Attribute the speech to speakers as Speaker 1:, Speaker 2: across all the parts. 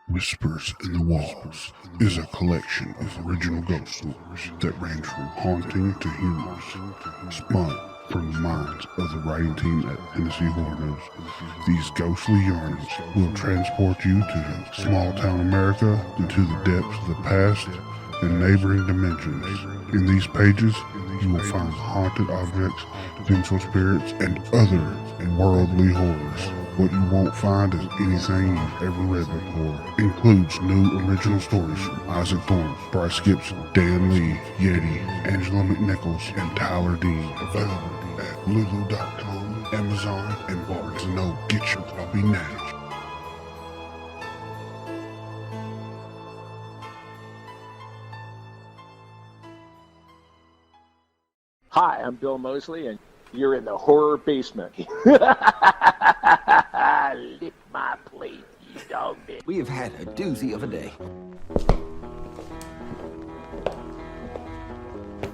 Speaker 1: Whispers in the Walls is a collection of original ghost stories that range from haunting to humorous, spun from the minds of the writing team at Tennessee Horror News. These ghostly yarns will transport you to small town America into the depths of the past and neighboring dimensions. In these pages, you will find haunted objects, vengeful spirits, and other worldly horrors. What you won't find is anything you've ever read before. Includes new original stories from Isaac Thorne, Bryce Gibson, Dan Lee, Yeti, Angela McNichols, and Tyler Dean. Available at Lulu.com, Amazon, and Barnes & Noble. Get your copy now.
Speaker 2: Hi, I'm Bill Mosley, and you're in the horror basement. Lick my plate, you dog bitch.
Speaker 3: We have had a doozy of a day.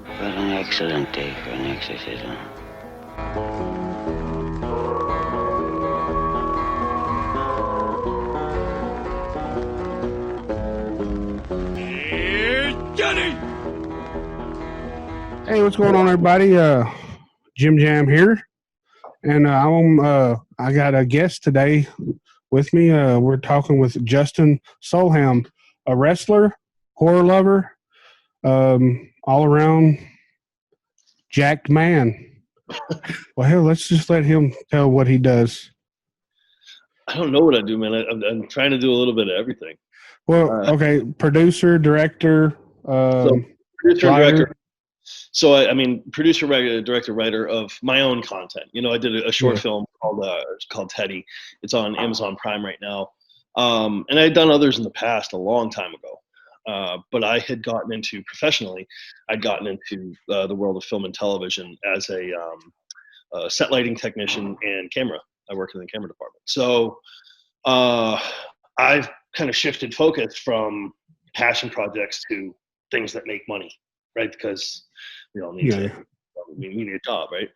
Speaker 4: What an excellent day for an exorcism.
Speaker 2: Johnny!
Speaker 5: Hey, what's going on, everybody? Jim Jam here, and I got a guest today with me. We're talking with Justin Sulham, a wrestler, horror lover, all around jacked man. Well, hell, let's just let him tell what he does.
Speaker 6: I don't know what I do, man. I'm trying to do a little bit of everything.
Speaker 5: Well, okay, producer, director,
Speaker 6: Producer and
Speaker 5: writer.
Speaker 6: director. So I mean, producer, director, writer of my own content. You know, I did a short film called Teddy. It's on Amazon Prime right now. And I had done others in the past a long time ago. But I had gotten into professionally. I'd gotten into the world of film and television as a set lighting technician and camera. I worked in the camera department. So I've kind of shifted focus from passion projects to things that make money, right? Because we all need we need a job, right?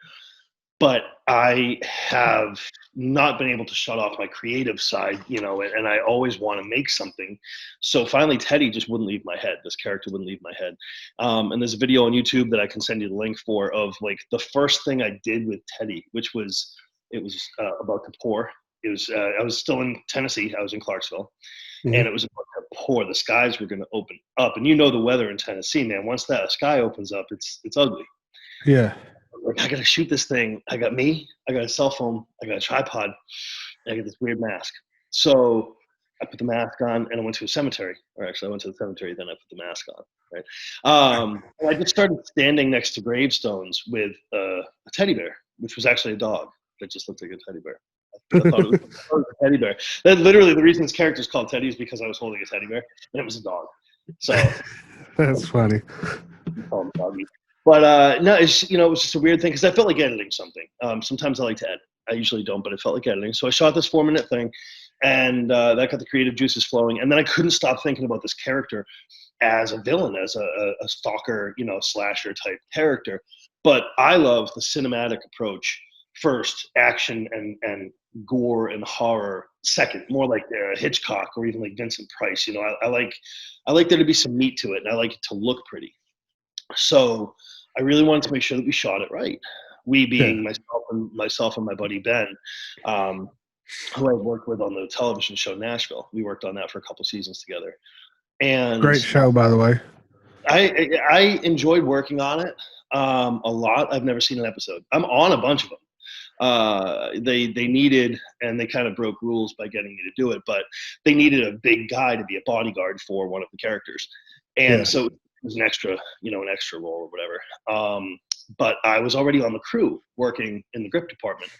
Speaker 6: But I have not been able to shut off my creative side, you know, and I always want to make something. So finally, Teddy just wouldn't leave my head. This character wouldn't leave my head. And there's a video on YouTube that I can send you the link for of like the first thing I did with Teddy, which was, it was about to pour. It was, I was still in Tennessee. I was in Clarksville. And it was about to pour. The skies were going to open up. And you know the weather in Tennessee, man. Once that sky opens up, it's ugly.
Speaker 5: Yeah.
Speaker 6: I got to shoot this thing. I got a cell phone, I got a tripod, and I got this weird mask. So I put the mask on and I went to a cemetery. Or actually, I went to the cemetery, then I put the mask on, right? And I just started standing next to gravestones with a teddy bear, which was actually a dog that just looked like a teddy bear. I thought it was a teddy bear. That literally, the reason this character is called Teddy is because I was holding a teddy bear, and it was a dog. So
Speaker 5: That's funny.
Speaker 6: call him Doggy. But no, it's, you know, it was just a weird thing because I felt like editing something. Sometimes I like to edit. I usually don't, but it felt like editing. So I shot this 4-minute thing, and that got the creative juices flowing. And then I couldn't stop thinking about this character as a villain, as a stalker, you know, slasher type character. But I love the cinematic approach first, action and gore and horror second, more like Hitchcock or even like Vincent Price. You know, I like there to be some meat to it, and I like it to look pretty. So I really wanted to make sure that we shot it right. We being myself and my buddy Ben, who I worked with on the television show Nashville. We worked on that for a couple seasons together. And
Speaker 5: Great show, by the way.
Speaker 6: I enjoyed working on it a lot. I've never seen an episode. I'm on a bunch of them. They needed, and they kind of broke rules by getting me to do it, but they needed a big guy to be a bodyguard for one of the characters. And so it was an extra role or whatever. But I was already on the crew working in the grip department.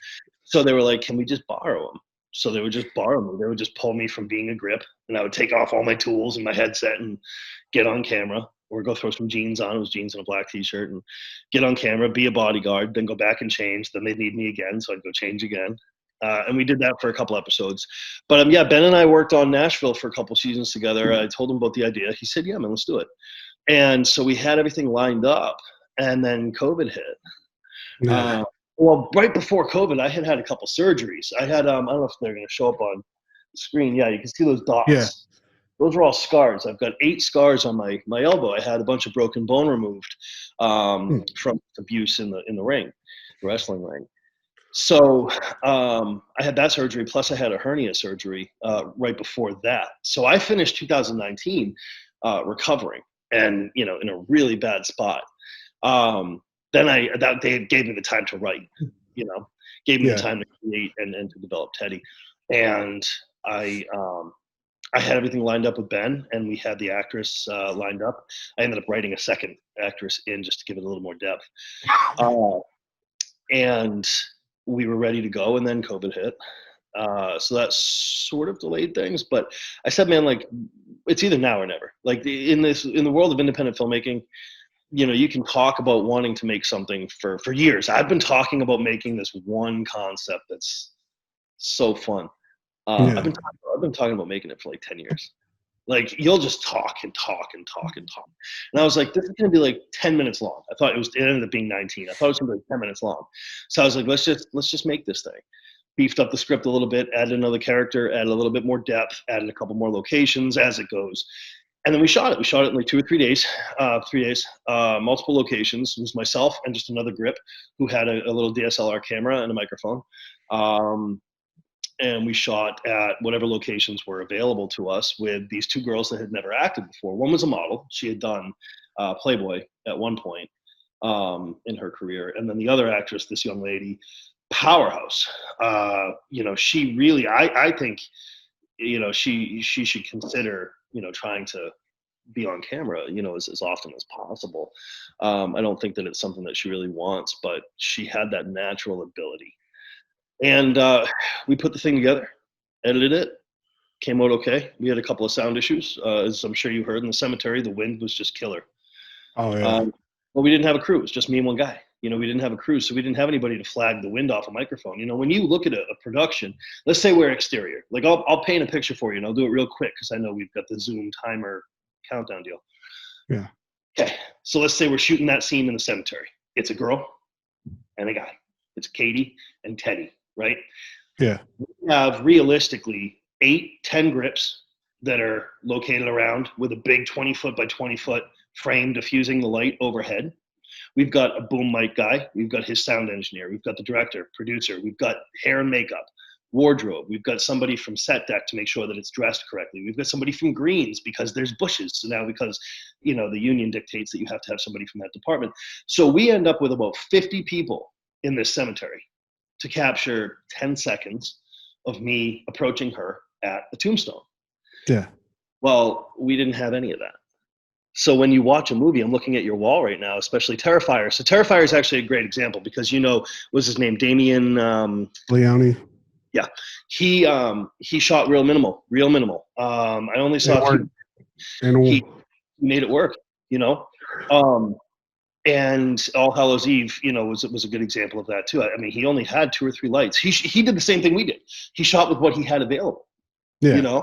Speaker 6: So they were like, can we just borrow him? So they would just borrow me. They would just pull me from being a grip, and I would take off all my tools and my headset and get on camera, or go throw some jeans on. It was jeans and a black t-shirt, and get on camera, be a bodyguard, then go back and change. Then they'd need me again, so I'd go change again. And we did that for a couple episodes. But Ben and I worked on Nashville for a couple seasons together. I told him about the idea. He said, yeah, man, let's do it. And so we had everything lined up, and then COVID hit. Well, right before COVID, I had a couple surgeries. I had, I don't know if they're going to show up on the screen. Yeah, you can see those dots. Those are all scars. I've got 8 scars on my elbow. I had a bunch of broken bone removed from abuse in the ring, the wrestling ring. So I had that surgery, plus I had a hernia surgery right before that. So I finished 2019 recovering and, in a really bad spot. Then they gave me the time to write, gave me the time to create and to develop Teddy. And I had everything lined up with Ben, and we had the actress lined up. I ended up writing a second actress in just to give it a little more depth. And we were ready to go, and then COVID hit. So that sort of delayed things. But I said, man, like, it's either now or never. Like in the world of independent filmmaking, you can talk about wanting to make something for years. I've been talking about making this one concept that's so fun. I've been talking about making it for like 10 years. Like, you'll just talk and talk and talk and talk. And I was like, this is going to be like 10 minutes long. It ended up being 19. I thought it was going to be like 10 minutes long. So I was like, let's just make this thing. Beefed up the script a little bit, added another character, added a little bit more depth, added a couple more locations as it goes. And then we shot it. We shot it in like 2 or 3 days, multiple locations. It was myself and just another grip who had a little DSLR camera and a microphone. And we shot at whatever locations were available to us with these 2 girls that had never acted before. One was a model. She had done Playboy at one point in her career. And then the other actress, this young lady, powerhouse. She really, I think, she should consider, trying to be on camera, as often as possible. I don't think that it's something that she really wants, but she had that natural ability. And we put the thing together, edited it, came out okay. We had a couple of sound issues. As I'm sure you heard in the cemetery, the wind was just killer.
Speaker 5: Oh, yeah.
Speaker 6: But we didn't have a crew. It was just me and one guy. We didn't have a crew, so we didn't have anybody to flag the wind off a microphone. When you look at a production, let's say we're exterior. Like, I'll paint a picture for you, and I'll do it real quick because I know we've got the Zoom timer countdown deal.
Speaker 5: Yeah.
Speaker 6: Okay, so let's say we're shooting that scene in the cemetery. It's a girl and a guy. It's Katie and Teddy, right?
Speaker 5: Yeah.
Speaker 6: We have realistically 8-10 grips that are located around with a big 20-foot by 20-foot frame diffusing the light overhead. We've got a boom mic guy. We've got his sound engineer. We've got the director, producer. We've got hair and makeup, wardrobe. We've got somebody from set deck to make sure that it's dressed correctly. We've got somebody from greens because there's bushes. So now because, the union dictates that you have to have somebody from that department. So we end up with about 50 people in this cemetery to capture 10 seconds of me approaching her at a tombstone.
Speaker 5: Yeah.
Speaker 6: Well, we didn't have any of that. So when you watch a movie, I'm looking at your wall right now, especially Terrifier. So Terrifier is actually a great example because, what's his name? Damien
Speaker 5: Leone.
Speaker 6: Yeah. He shot real minimal. I only saw he made it work, and All Hallows Eve, was a good example of that too. I mean, he only had 2 or 3 lights. He did the same thing we did. He shot with what he had available.
Speaker 5: Yeah.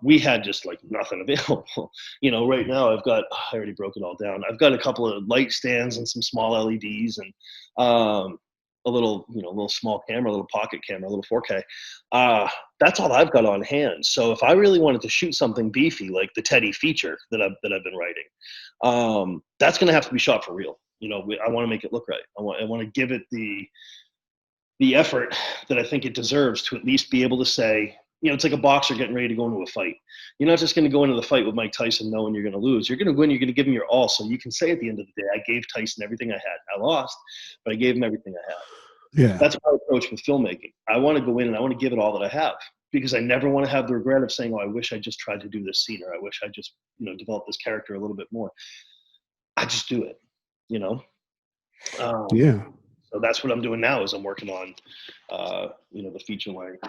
Speaker 6: We had just like nothing available. Right now I already broke it all down. I've got a couple of light stands and some small LEDs and a little small camera, a little pocket camera, a little 4K. That's all I've got on hand. So if I really wanted to shoot something beefy like the Teddy feature that I've been writing, that's going to have to be shot for real. I want to make it look right. I want to give it the effort that I think it deserves to at least be able to say, it's like a boxer getting ready to go into a fight. You're not just going to go into the fight with Mike Tyson knowing you're going to lose. You're going to win. You're going to give him your all. So you can say at the end of the day, I gave Tyson everything I had. I lost, but I gave him everything I had.
Speaker 5: Yeah.
Speaker 6: That's my approach with filmmaking. I want to go in and I want to give it all that I have because I never want to have the regret of saying, I wish I just tried to do this scene or I wish I just, developed this character a little bit more. I just do it,
Speaker 5: Yeah.
Speaker 6: So that's what I'm doing now is I'm working on, the feature length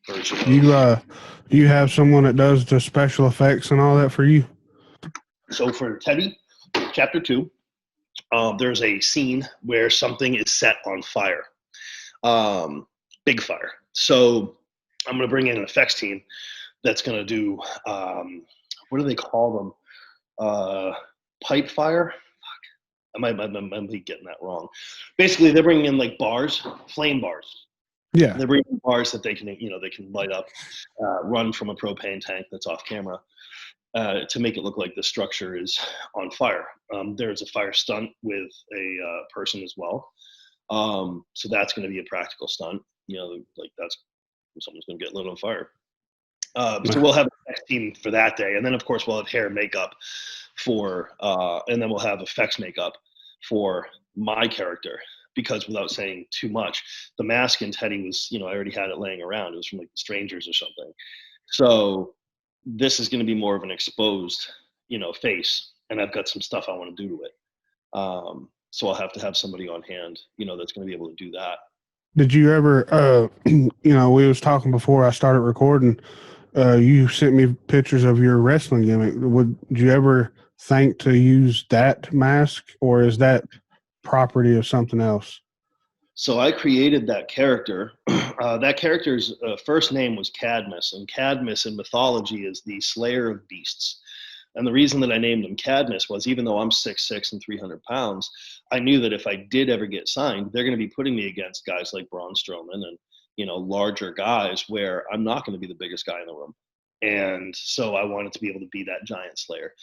Speaker 6: version.
Speaker 5: You have someone that does the special effects and all that for you?
Speaker 6: So for Teddy, chapter 2, there's a scene where something is set on fire, big fire. So I'm going to bring in an effects team that's going to do, what do they call them? Pipe fire? Fuck. I might be getting that wrong. Basically, they're bringing in like bars, flame bars,
Speaker 5: Yeah.
Speaker 6: They're bringing bars that they can light up, run from a propane tank that's off camera, to make it look like the structure is on fire. There's a fire stunt with a person as well. So that's going to be a practical stunt. Like that's someone's going to get lit on fire. So we'll have a effects team for that day, and then of course we'll have hair and makeup for, and then we'll have effects makeup for my character. Because without saying too much, the mask in Teddy was, I already had it laying around. It was from like the Strangers or something. So this is going to be more of an exposed, face, and I've got some stuff I want to do to it. So I'll have to have somebody on hand, that's going to be able to do that.
Speaker 5: Did you ever, we was talking before I started recording, you sent me pictures of your wrestling gimmick. Would you ever think to use that mask, or is that property of something else?
Speaker 6: So I created that character. That character's first name was Cadmus, and Cadmus in mythology is the slayer of beasts. And the reason that I named him Cadmus was, even though I'm 6'6" and 300 pounds, I knew that if I did ever get signed, they're going to be putting me against guys like Braun Strowman and, larger guys where I'm not going to be the biggest guy in the room. And so I wanted to be able to be that giant slayer.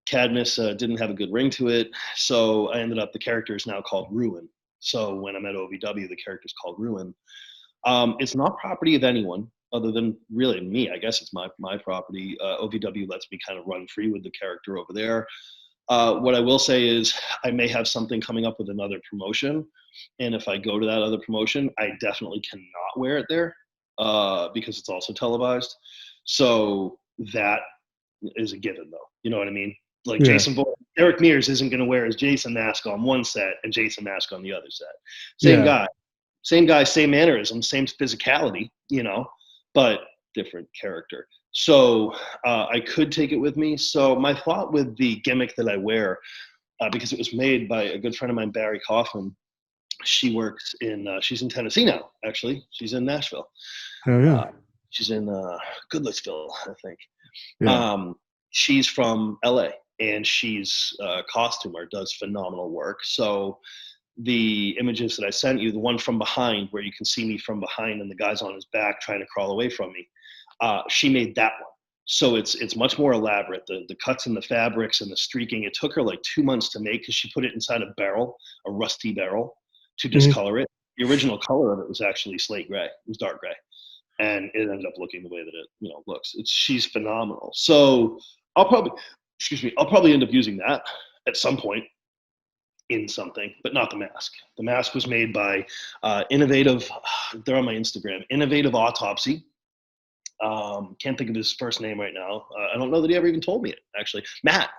Speaker 6: Cadmus didn't have a good ring to it, so I ended up, the character is now called Ruin. So when I'm at OVW, the character's called Ruin. It's not property of anyone other than really me. I guess it's my property. OVW lets me kind of run free with the character over there. What I will say is I may have something coming up with another promotion, and if I go to that other promotion, I definitely cannot wear it there because it's also televised. So that is a given, though. You know what I mean? Like, yeah. Eric Mears isn't going to wear his Jason mask on one set and Jason mask on the other set. Same guy, same mannerism, same physicality, but different character. So I could take it with me. So my thought with the gimmick that I wear, because it was made by a good friend of mine, Barry Kaufman. She works she's in Tennessee now, actually. She's in Nashville.
Speaker 5: Oh, yeah.
Speaker 6: She's in Goodlettsville, I think.
Speaker 5: Yeah.
Speaker 6: She's from LA, and she's a costumer, does phenomenal work. So the images that I sent you, the one from behind where you can see me from behind and the guy's on his back trying to crawl away from me, she made that one. So it's much more elaborate. The cuts in the fabrics and the streaking, it took her like 2 months to make because she put it inside a barrel, a rusty barrel, to discolor it. The original color of it was actually slate gray. It was dark gray. And it ended up looking the way that it looks. She's phenomenal. So I'll probably end up using that at some point in something, but not the mask. The mask was made by Innovative. They're on my Instagram. Innovative Autopsy. Can't think of his first name right now. I don't know that he ever even told me it, actually. Matt.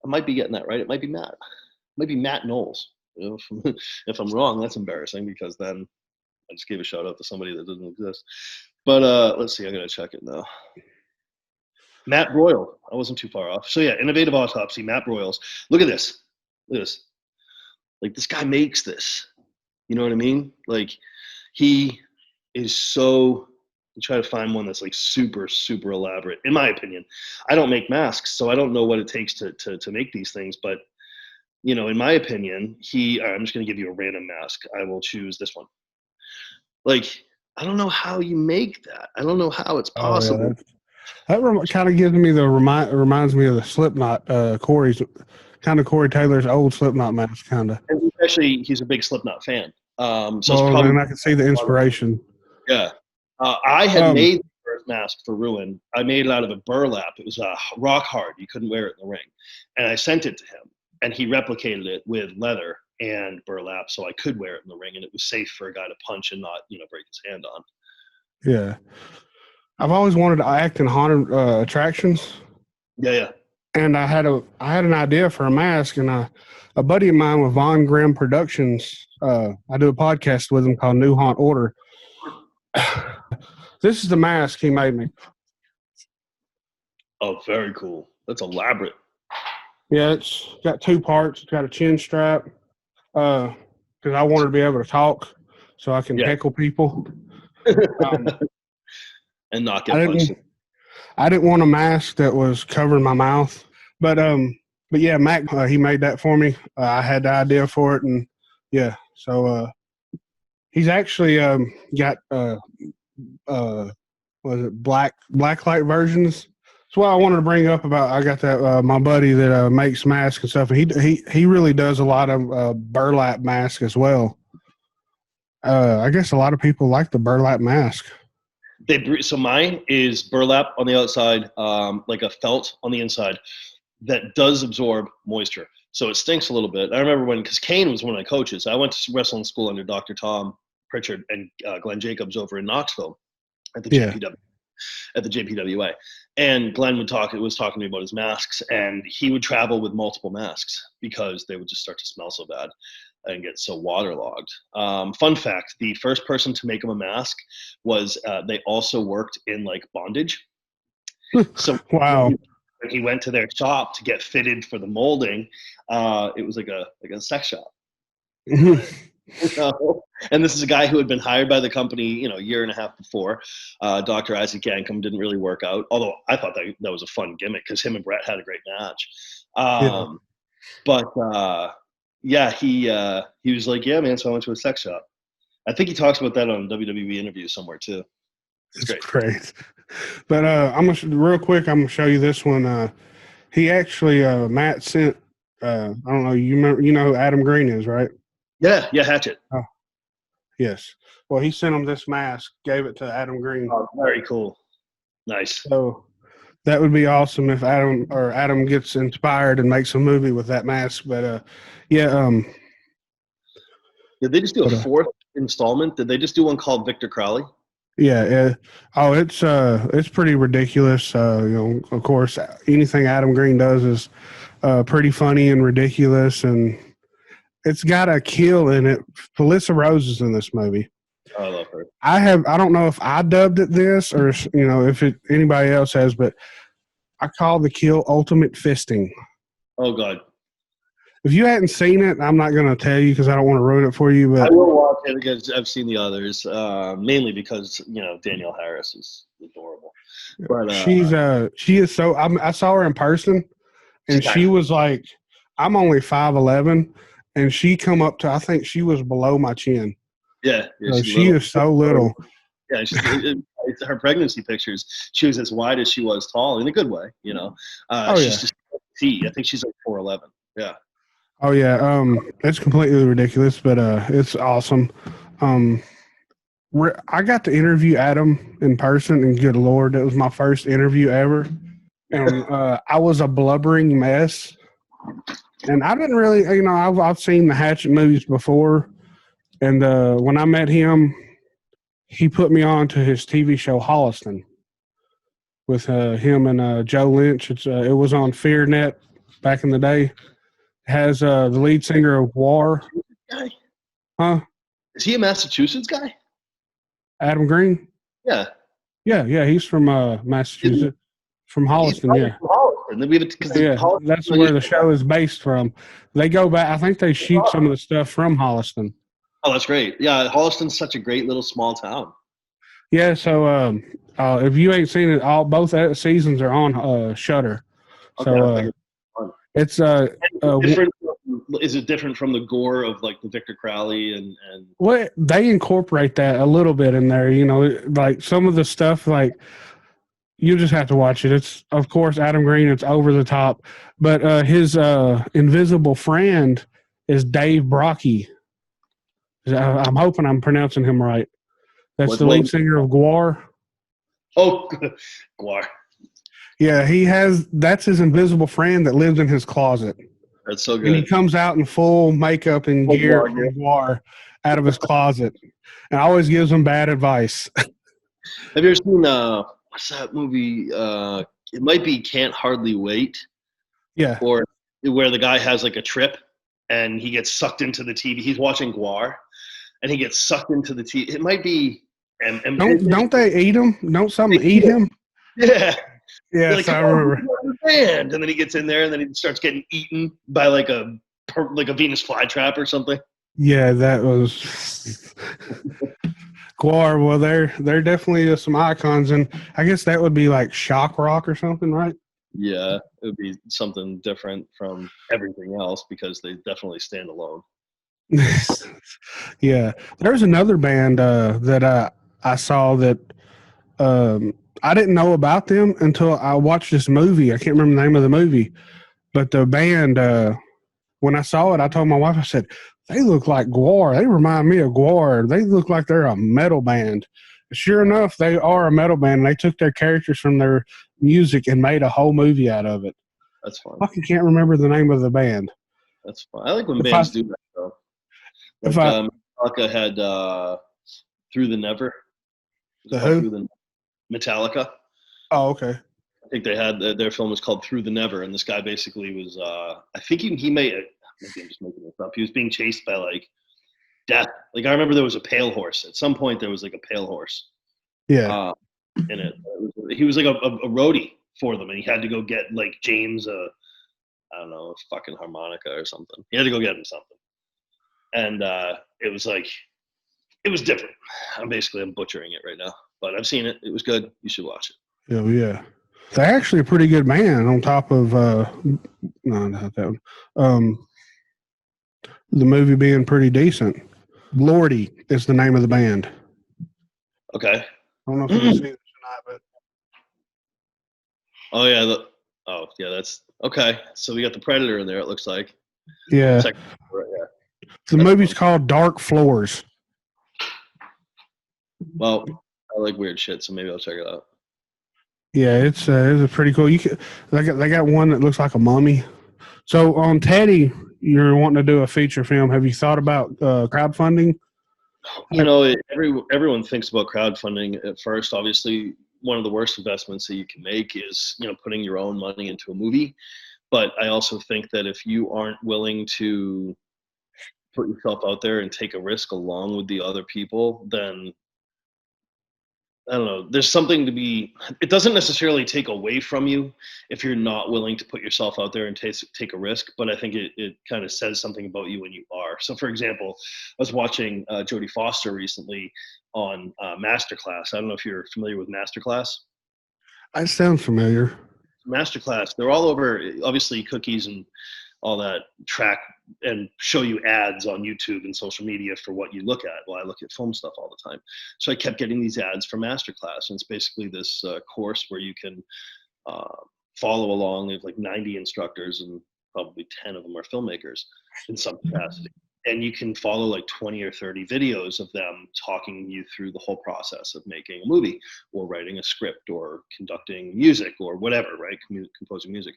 Speaker 6: I might be getting that right. It might be Matt. It might be Matt Knowles. If I'm wrong, that's embarrassing because then I just gave a shout out to somebody that doesn't exist. But let's see. I got to check it now. Matt Broyle. I wasn't too far off. So yeah, Innovative Autopsy, Matt Broyles. Look at this. Look at this. Like, this guy makes this. You know what I mean? Like, he is so... You try to find one that's like super, super elaborate. In my opinion, I don't make masks, so I don't know what it takes to make these things. But, in my opinion, I'm just going to give you a random mask. I will choose this one. Like, I don't know how you make that. I don't know how it's possible.
Speaker 5: Oh, yeah, that kind of gives me reminds me of the Slipknot, Corey Taylor's old Slipknot mask, kind of.
Speaker 6: And especially, he's a big Slipknot fan.
Speaker 5: And I can see the inspiration.
Speaker 6: Yeah. I had made the first mask for Ruin. I made it out of a burlap. It was rock hard. You couldn't wear it in the ring. And I sent it to him, and he replicated it with leather and burlap so I could wear it in the ring, and it was safe for a guy to punch and not, break his hand on. Yeah.
Speaker 5: I've always wanted to act in haunted attractions.
Speaker 6: Yeah.
Speaker 5: And I had an idea for a mask, and a buddy of mine with Von Grimm Productions, I do a podcast with him called New Haunt Order. This is the mask he made me.
Speaker 6: Oh, very cool. That's elaborate.
Speaker 5: Yeah, it's got 2 parts. It's got a chin strap because I wanted to be able to talk so I can heckle people.
Speaker 6: And not get punched.
Speaker 5: I didn't want a mask that was covering my mouth. But yeah, Mac, he made that for me. I had the idea for it, and yeah, so He's actually got was it blacklight versions. That's what I wanted to bring up about. I got that my buddy that makes masks and stuff, and he really does a lot of burlap masks as well. I guess a lot of people like the burlap mask.
Speaker 6: So mine is burlap on the outside, like a felt on the inside that does absorb moisture. So it stinks a little bit. I remember because Kane was one of my coaches. I went to wrestling school under Dr. Tom Pritchard and Glenn Jacobs over in Knoxville at the JPWA. And Glenn was talking to me about his masks, and he would travel with multiple masks because they would just start to smell so bad and get so waterlogged. Fun fact, the first person to make him a mask was they also worked in like bondage. So
Speaker 5: wow.
Speaker 6: When he went to their shop to get fitted for the molding, it was like a sex shop. And this is a guy who had been hired by the company, a year and a half before. Dr. Isaac Yankum didn't really work out, although I thought that was a fun gimmick because him and Brett had a great match. But he was like, yeah, man. So I went to a sex shop. I think he talks about that on WWE interview somewhere too.
Speaker 5: It's great. But I'm real quick. I'm gonna show you this one. He actually Matt sent. I don't know. You remember? You know who Adam Green is, right?
Speaker 6: Yeah, Hatchet.
Speaker 5: Oh, yes. Well, he sent him this mask. Gave it to Adam Green.
Speaker 6: Oh, very cool. Nice.
Speaker 5: So that would be awesome if Adam gets inspired and makes a movie with that mask. But did
Speaker 6: they just do a fourth installment? Did they just do one called Victor Crowley?
Speaker 5: Yeah. Oh, it's pretty ridiculous. Of course, anything Adam Green does is pretty funny and ridiculous, and it's got a kill in it. Felissa Rose is in this movie.
Speaker 6: Oh, I love her.
Speaker 5: I don't know if I dubbed it this or if anybody else has, but I call the kill Ultimate Fisting.
Speaker 6: Oh God.
Speaker 5: If you hadn't seen it, I'm not going to tell you because I don't want to ruin it for you. But
Speaker 6: I will watch it because I've seen the others, mainly because Danielle Harris is adorable. But
Speaker 5: she is so. I saw her in person, and she was like, I'm only 5'11", and she come up to, I think she was below my chin.
Speaker 6: Yeah,
Speaker 5: she is so little.
Speaker 6: Yeah, her pregnancy pictures. She was as wide as she was tall in a good way. She's just I think she's like 4'11". Yeah.
Speaker 5: Oh yeah, it's completely ridiculous, but it's awesome. I got to interview Adam in person, and good Lord, it was my first interview ever, and I was a blubbering mess. And I didn't really, I've seen the Hatchet movies before, and when I met him, he put me on to his TV show Holliston with him and Joe Lynch. It was on FearNet back in the day. Has the lead singer of War.
Speaker 6: Guy?
Speaker 5: Huh?
Speaker 6: Is he a Massachusetts guy?
Speaker 5: Adam Green?
Speaker 6: Yeah.
Speaker 5: Yeah, he's from Massachusetts. From Holliston, yeah.
Speaker 6: From Holliston.
Speaker 5: That's where the show is based from. They go back, I think they shoot some of the stuff from Holliston.
Speaker 6: Oh, that's great. Yeah, Holliston's such a great little small town.
Speaker 5: Yeah, so if you ain't seen it, both seasons are on Shudder. So it's
Speaker 6: different. Is it different from the gore of like the Victor Crowley and?
Speaker 5: Well, they incorporate that a little bit in there. Like some of the stuff, like you just have to watch it. It's of course Adam Green. It's over the top, but his invisible friend is Dave Brocky. I'm hoping I'm pronouncing him right. That's the lead singer of Gwar.
Speaker 6: Oh, Gwar.
Speaker 5: Yeah, that's his invisible friend that lives in his closet.
Speaker 6: That's so good.
Speaker 5: And he comes out in full makeup and gear from Gwar out of his closet and always gives him bad advice.
Speaker 6: Have you ever seen, what's that movie? It might be Can't Hardly Wait.
Speaker 5: Yeah.
Speaker 6: Or where the guy has like a trip and he gets sucked into the TV. He's watching Gwar and he gets sucked into the TV. It might be.
Speaker 5: Don't they eat him? Don't something eat him?
Speaker 6: Yeah.
Speaker 5: Yeah,
Speaker 6: like,
Speaker 5: I remember.
Speaker 6: And then he gets in there, and then he starts getting eaten by like a Venus flytrap or something.
Speaker 5: Yeah, that was Gwar. Well, they're definitely some icons, and I guess that would be like shock rock or something, right?
Speaker 6: Yeah, it would be something different from everything else because they definitely stand alone.
Speaker 5: Yeah, there's another band that I saw that I didn't know about them until I watched this movie. I can't remember the name of the movie, but the band, when I saw it, I told my wife, I said, they look like Gwar. They remind me of Gwar. They look like they're a metal band. Sure enough, they are a metal band. And they took their characters from their music and made a whole movie out of it.
Speaker 6: That's fun.
Speaker 5: I can't remember the name of the band.
Speaker 6: That's fun. I like when
Speaker 5: If
Speaker 6: bands
Speaker 5: I-
Speaker 6: do that, though.
Speaker 5: If
Speaker 6: Like,
Speaker 5: I-
Speaker 6: Metallica had Through the Never. Was it
Speaker 5: The
Speaker 6: called
Speaker 5: who?
Speaker 6: Through the Metallica.
Speaker 5: Oh, okay.
Speaker 6: I think they had their film was called Through the Never, and this guy basically was. I think he made it. Maybe I'm just making this up. He was being chased by like death. Like I remember there was a pale horse. At some point, there was like a pale horse
Speaker 5: Yeah.
Speaker 6: in it. He was like a roadie for them, and he had to go get like James I don't know, a fucking harmonica or something. He had to go get him something, and it was like it was different. I'm butchering it right now, but I've seen it. It was good. You should watch it.
Speaker 5: Oh, yeah. They're actually a pretty good band on top of, no, not that one. The movie being pretty decent. Lordy is the name of the band.
Speaker 6: Okay.
Speaker 5: I don't know if you can see this tonight, but
Speaker 6: Oh yeah. That's okay. So we got the Predator in there. It looks like.
Speaker 5: yeah.
Speaker 6: Second, yeah.
Speaker 5: The movie's called Dark Floors.
Speaker 6: Well, I like weird shit, so maybe I'll check it out.
Speaker 5: Yeah, it's a pretty cool. They got one that looks like a mummy. So on Teddy, you're wanting to do a feature film. Have you thought about crowdfunding?
Speaker 6: You know, everyone thinks about crowdfunding at first. Obviously, one of the worst investments that you can make is putting your own money into a movie. But I also think that if you aren't willing to put yourself out there and take a risk along with the other people, then I don't know. There's something to be. It doesn't necessarily take away from you if you're not willing to put yourself out there and take a risk. But I think it kind of says something about you when you are. So, for example, I was watching Jodie Foster recently on Masterclass. I don't know if you're familiar with Masterclass.
Speaker 5: That sounds familiar.
Speaker 6: Masterclass. They're all over. Obviously, cookies and all that track and show you ads on YouTube and social media for what you look at. Well, I look at film stuff all the time. So I kept getting these ads for Masterclass. And it's basically this course where you can follow along. They have like 90 instructors and probably 10 of them are filmmakers in some capacity. And you can follow like 20 or 30 videos of them talking you through the whole process of making a movie or writing a script or conducting music or whatever, right? Composing music.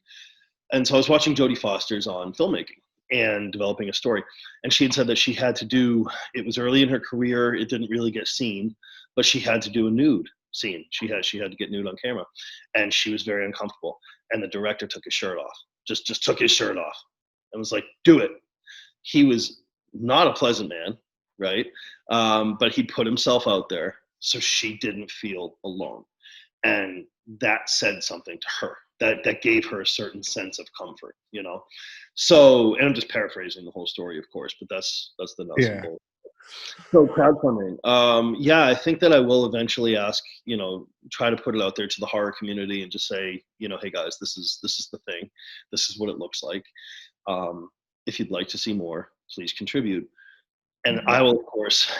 Speaker 6: And so I was watching Jodie Foster's on filmmaking and developing a story. And she had said that she had to do, it was early in her career, it didn't really get seen, but she had to do a nude scene. She had to get nude on camera. And she was very uncomfortable. And the director took his shirt off, just took his shirt off and was like, do it. He was not a pleasant man, right? But he put himself out there so she didn't feel alone. And that said something to her. That gave her a certain sense of comfort, So, and I'm just paraphrasing the whole story, of course, but that's the nuts and bolts. So crowdfunding, I think that I will eventually ask, try to put it out there to the horror community and just say, hey guys, this is the thing, this is what it looks like. If you'd like to see more, please contribute. And I will, of course,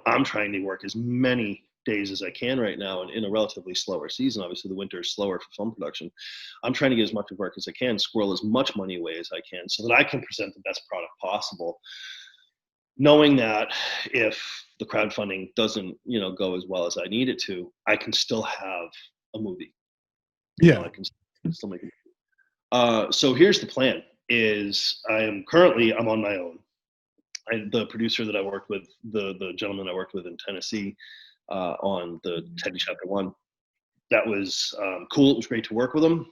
Speaker 6: I'm trying to work as many days as I can right now and in a relatively slower season. Obviously the winter is slower for film production. I'm trying to get as much of work as I can, squirrel as much money away as I can so that I can present the best product possible, knowing that if the crowdfunding doesn't go as well as I need it to, I can still have a movie. I can still make a movie. So here's the plan is I'm on my own. The producer that I worked with, the gentleman I worked with in Tennessee, on the Teddy Chapter 1. That was cool. It was great to work with him.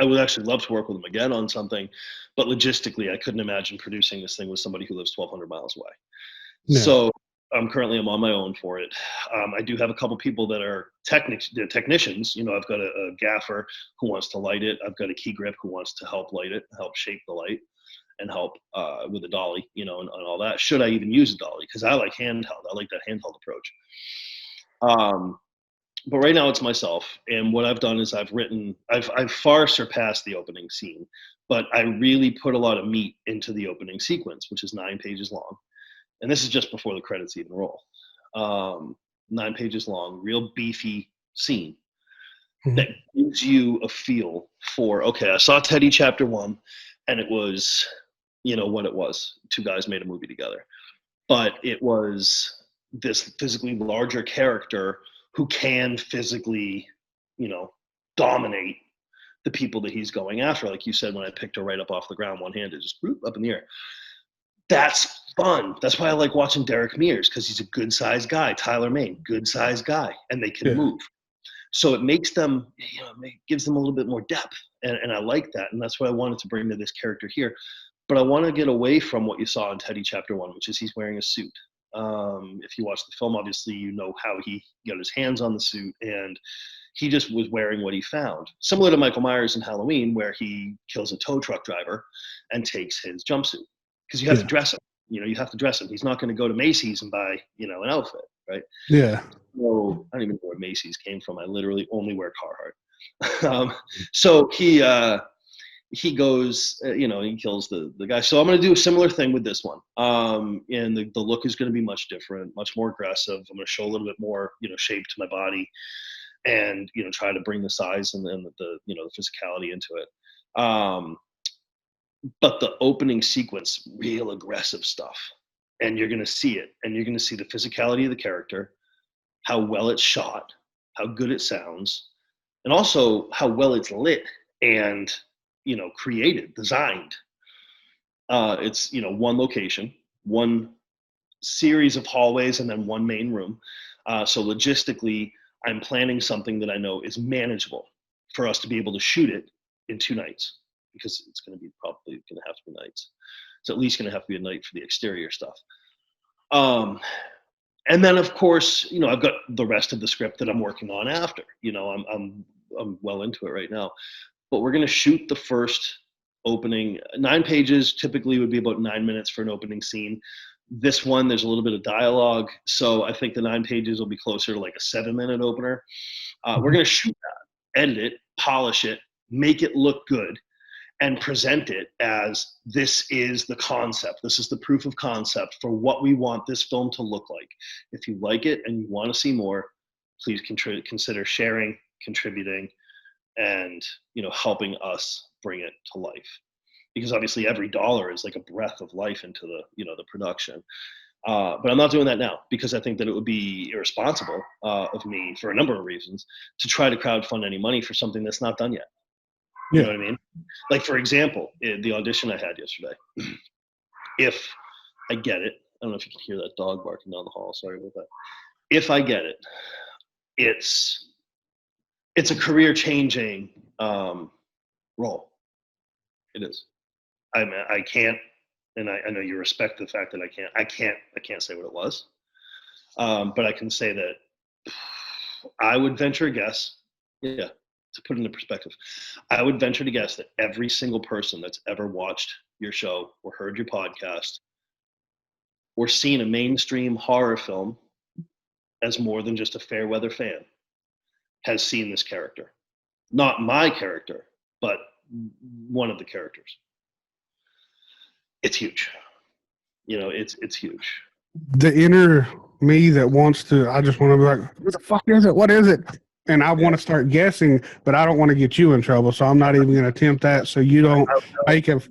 Speaker 6: I would actually love to work with him again on something, but logistically, I couldn't imagine producing this thing with somebody who lives 1,200 miles away. No. So I'm on my own for it. I do have a couple people that are technicians. I've got a gaffer who wants to light it. I've got a key grip who wants to help light it, help shape the light, and help with the dolly, and all that. Should I even use a dolly? Because I like handheld. I like that handheld approach. But right now it's myself. And what I've done is I've far surpassed the opening scene, but I really put a lot of meat into the opening sequence, which is 9 pages long. and this is just before the credits even roll. 9 pages long, real beefy scene that gives you a feel for, okay, I saw Teddy chapter 1, and it was, what it was. 2 guys made a movie together. But it was this physically larger character who can physically, dominate the people that he's going after. Like you said, when I picked her right up off the ground, one-handed, just up in the air. That's fun. That's why I like watching Derek Mears, because he's a good-sized guy. Tyler Mane, good-sized guy, and they can move. So it makes them, it gives them a little bit more depth, and I like that, and that's what I wanted to bring to this character here. But I want to get away from what you saw in Teddy Chapter 1, which is he's wearing a suit. If you watch the film, obviously you know how he got his hands on the suit, and he just was wearing what he found. Similar to Michael Myers in Halloween, where he kills a tow truck driver and takes his jumpsuit. Because you have to dress him. You have to dress him. He's not going to go to Macy's and buy, an outfit, right?
Speaker 5: Yeah.
Speaker 6: So I don't even know where Macy's came from. I literally only wear Carhartt. So he goes, he kills the guy. So I'm going to do a similar thing with this one. And the look is going to be much different, much more aggressive. I'm going to show a little bit more, shape to my body, and, try to bring the size and the physicality into it. But the opening sequence, real aggressive stuff. And you're going to see it. And you're going to see the physicality of the character, how well it's shot, how good it sounds, and also how well it's lit and, created, designed. It's, one location, one series of hallways, and then one main room. So logistically, I'm planning something that I know is manageable for us to be able to shoot it in 2 nights, because it's going to be probably going to have to be nights. It's at least going to have to be a night for the exterior stuff. And then, of course, I've got the rest of the script that I'm working on after. I'm well into it right now. But we're going to shoot the first opening. 9 pages typically would be about 9 minutes for an opening scene. This one, there's a little bit of dialogue. So I think the 9 pages will be closer to like a 7-minute opener. We're going to shoot that, edit it, polish it, make it look good, and present it as this is the concept. This is the proof of concept for what we want this film to look like. If you like it and you want to see more, please consider sharing, contributing, and helping us bring it to life. Because obviously every dollar is like a breath of life into the production. But I'm not doing that now, because I think that it would be irresponsible of me, for a number of reasons, to try to crowdfund any money for something that's not done yet. You know what I mean? Like, for example, the audition I had yesterday, if I get it, I don't know if you can hear that dog barking down the hall, sorry about that. If I get it, it's a career-changing role. It is. I can't, and I know you respect the fact that I can't say what it was, but I can say that I would venture a guess, to put it into perspective, I would venture to guess that every single person that's ever watched your show or heard your podcast or seen a mainstream horror film as more than just a fair weather fan has seen this character. Not my character, but one of the characters. It's huge. It's huge.
Speaker 5: The inner me that wants to, I just want to be like, what the fuck is it? What is it? And I want to start guessing, but I don't want to get you in trouble, so I'm not even going to attempt that. So you don't make a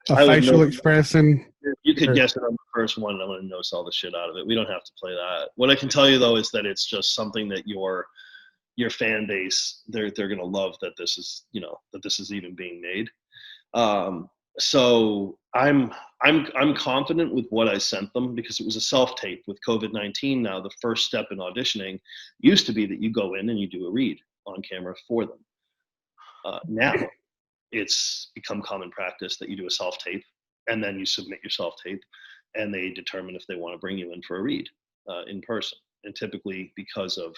Speaker 5: facial expression.
Speaker 6: You could guess it on the first one, and I'm going to notice all the shit out of it. We don't have to play that. What I can tell you, though, is that it's just something that your fan base, they're going to love that this is, that this is even being made. So I'm confident with what I sent them, because it was a self-tape. With COVID-19 now, the first step in auditioning used to be that you go in and you do a read on camera for them. Now it's become common practice that you do a self-tape and then you submit your self-tape, and they determine if they want to bring you in for a read in person. And typically, because of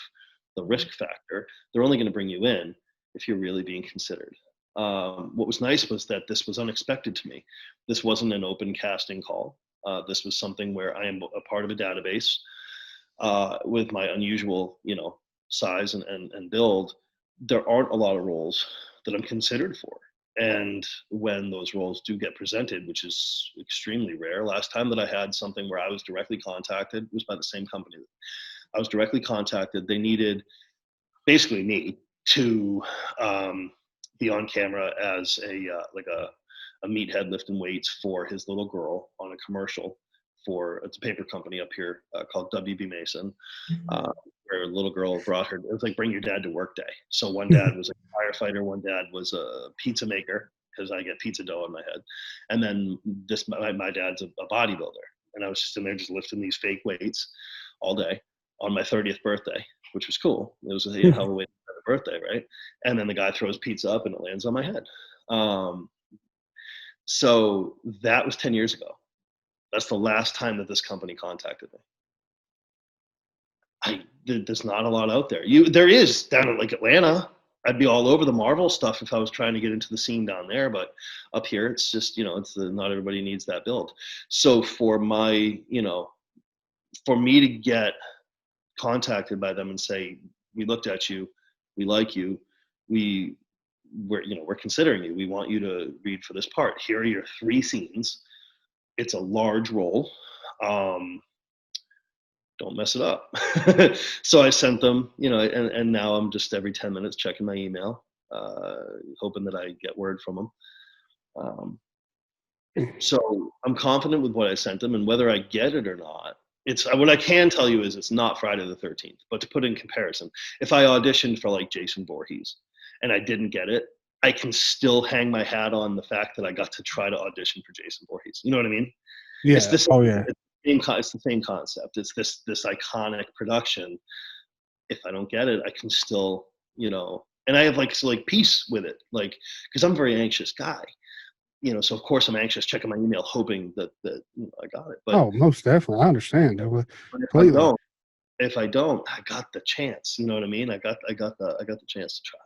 Speaker 6: the risk factor, they're only going to bring you in if you're really being considered. What was nice was that this was unexpected to me. This wasn't an open casting call. This was something where I am a part of a database with my unusual, size and build. There aren't a lot of roles that I'm considered for. And when those roles do get presented, which is extremely rare, last time that I had something where I was directly contacted was by the same company. I was directly contacted. They needed basically me to be on camera as a meathead lifting weights for his little girl on a commercial for it's a paper company up here called WB Mason, where a little girl brought her. It was like bring your dad to work day. So one dad was a firefighter, one dad was a pizza maker because I get pizza dough in my head, and then my dad's a bodybuilder, and I was just in there just lifting these fake weights all day on my 30th birthday, which was cool. It was a hell of a way to have a birthday, right? And then the guy throws pizza up and it lands on my head. So that was 10 years ago. That's the last time that this company contacted me. There's not a lot out there. There is down in like Atlanta. I'd be all over the Marvel stuff if I was trying to get into the scene down there, but up here it's just, not everybody needs that build. So for me to get contacted by them and say, we looked at you, we like you, we're considering you, we want you to read for this part. Here are your 3 scenes. It's a large role. Don't mess it up. So I sent them, and now I'm just every 10 minutes checking my email, hoping that I get word from them. So I'm confident with what I sent them, and whether I get it or not, what I can tell you is it's not Friday the 13th. But to put in comparison, if I auditioned for like Jason Voorhees and I didn't get it, I can still hang my hat on the fact that I got to try to audition for Jason Voorhees. You know what I mean?
Speaker 5: Yeah.
Speaker 6: It's this.
Speaker 5: Oh yeah.
Speaker 6: It's the same concept. It's this iconic production. If I don't get it, I can still, and I have like peace with it, like because I'm a very anxious guy. So of course I'm anxious, checking my email, hoping that I got it. But
Speaker 5: most definitely, I understand.
Speaker 6: But if I don't, I got the chance. You know what I mean? I got the chance to try.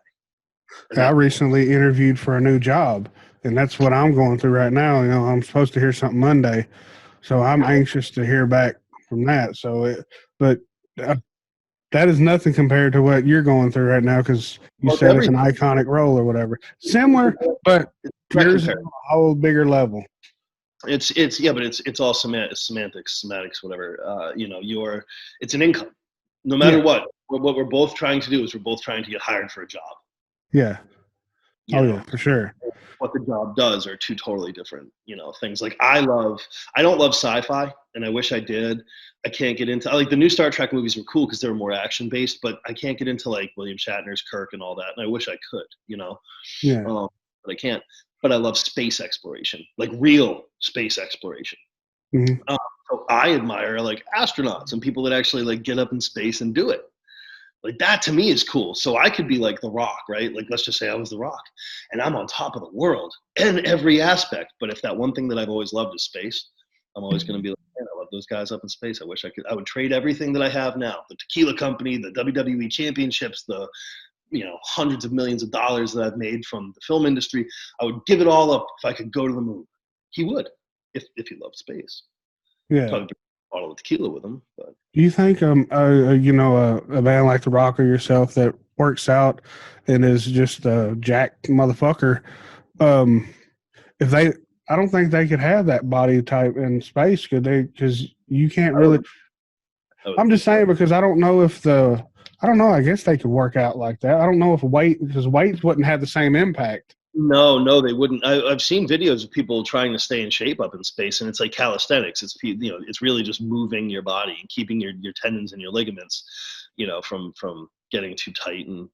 Speaker 5: I recently interviewed for a new job, and that's what I'm going through right now. I'm supposed to hear something Monday, so I'm anxious to hear back from that. But that is nothing compared to what you're going through right now because you said it's an iconic role or whatever. Similar, but yours is on a whole bigger level.
Speaker 6: It's all semantics, whatever. It's an income. No matter what we're both trying to do is we're both trying to get hired for a job.
Speaker 5: Yeah. Yeah, for sure.
Speaker 6: What the job does are 2 totally different, things. Like I don't love sci-fi, and I wish I did. I can't get into like the new Star Trek movies were cool because they were more action based, but I can't get into like William Shatner's Kirk and all that. And I wish I could,
Speaker 5: Yeah.
Speaker 6: But I can't. But I love space exploration, like real space exploration.
Speaker 5: Mm-hmm.
Speaker 6: So I admire like astronauts and people that actually like get up in space and do it. Like that to me is cool. So I could be like The Rock, right? Like let's just say I was The Rock and I'm on top of the world in every aspect. But if that one thing that I've always loved is space, I'm always going to be like, man, I love those guys up in space. I wish I would trade everything that I have now, the tequila company, the WWE championships, the hundreds of millions of dollars that I've made from the film industry. I would give it all up if I could go to the moon. He would, if he loved space.
Speaker 5: Yeah.
Speaker 6: Probably a bottle of tequila with him. But
Speaker 5: do you think a band like The Rock or yourself that works out and is just a jacked motherfucker, I don't think they could have that body type in space, could they? Because you can't really. I'm just saying because I don't know if I guess they could work out like that. I don't know if because weights wouldn't have the same impact.
Speaker 6: No, they wouldn't. I've seen videos of people trying to stay in shape up in space, and it's like calisthenics. It's it's really just moving your body and keeping your tendons and your ligaments, from getting too tight and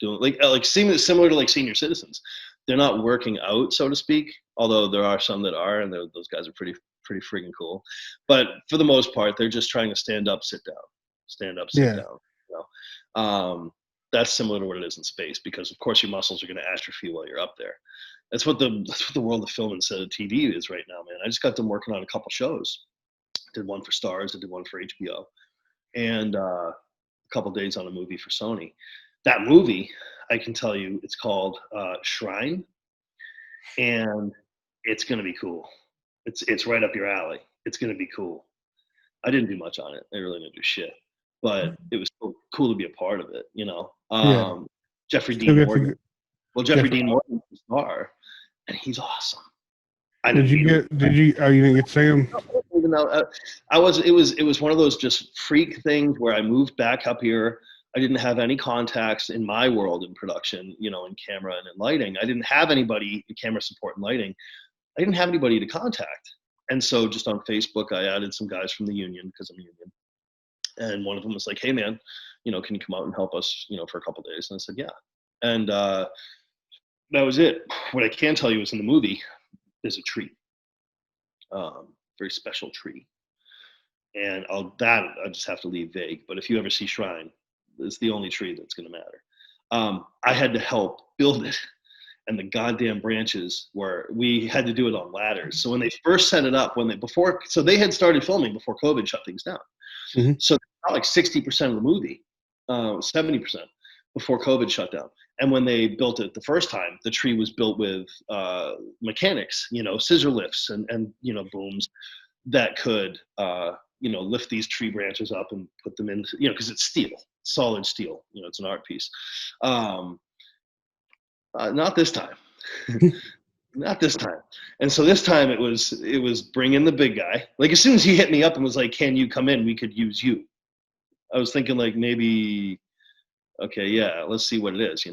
Speaker 6: doing like similar to like senior citizens. They're not working out, so to speak. Although there are some that are, and those guys are pretty freaking cool. But for the most part, they're just trying to stand up, sit down, stand up, sit down. That's similar to what it is in space because, of course, your muscles are going to atrophy while you're up there. That's what the world of film instead of TV is right now, man. I just got them working on a couple shows. Did one for Starz, I did one for HBO, and a couple days on a movie for Sony. That movie, I can tell you, it's called Shrine, and it's going to be cool. It's right up your alley. It's going to be cool. I didn't do much on it. I really didn't do shit. But it was cool to be a part of it,
Speaker 5: Yeah.
Speaker 6: Jeffrey Dean Morgan. Well, Jeffrey Dean Morgan star, and he's awesome.
Speaker 5: Did you get? Did you? Oh, you didn't get to see him?
Speaker 6: Even though I was, it was one of those just freak things where I moved back up here. I didn't have any contacts in my world in production, in camera and in lighting. I didn't have anybody in camera support and lighting. I didn't have anybody to contact. And so just on Facebook, I added some guys from the union because I'm union. And one of them was like, hey man, can you come out and help us, for a couple of days? And I said, yeah. And that was it. What I can tell you is in the movie, there's a tree, very special tree. And I just have to leave vague. But if you ever see Shrine, it's the only tree that's going to matter. I had to help build it. And the goddamn branches we had to do it on ladders. So when they first set it up, so they had started filming before COVID shut things down.
Speaker 5: Mm-hmm.
Speaker 6: So about like 60% of the movie, 70% before COVID shut down. And when they built it the first time, the tree was built with mechanics, scissor lifts and booms that could, lift these tree branches up and put them in, because it's steel, solid steel, it's an art piece. Not this time. Not this time. And so this time it was bring in the big guy. Like as soon as he hit me up and was like, can you come in? We could use you. I was thinking like maybe, okay, yeah, let's see what it is,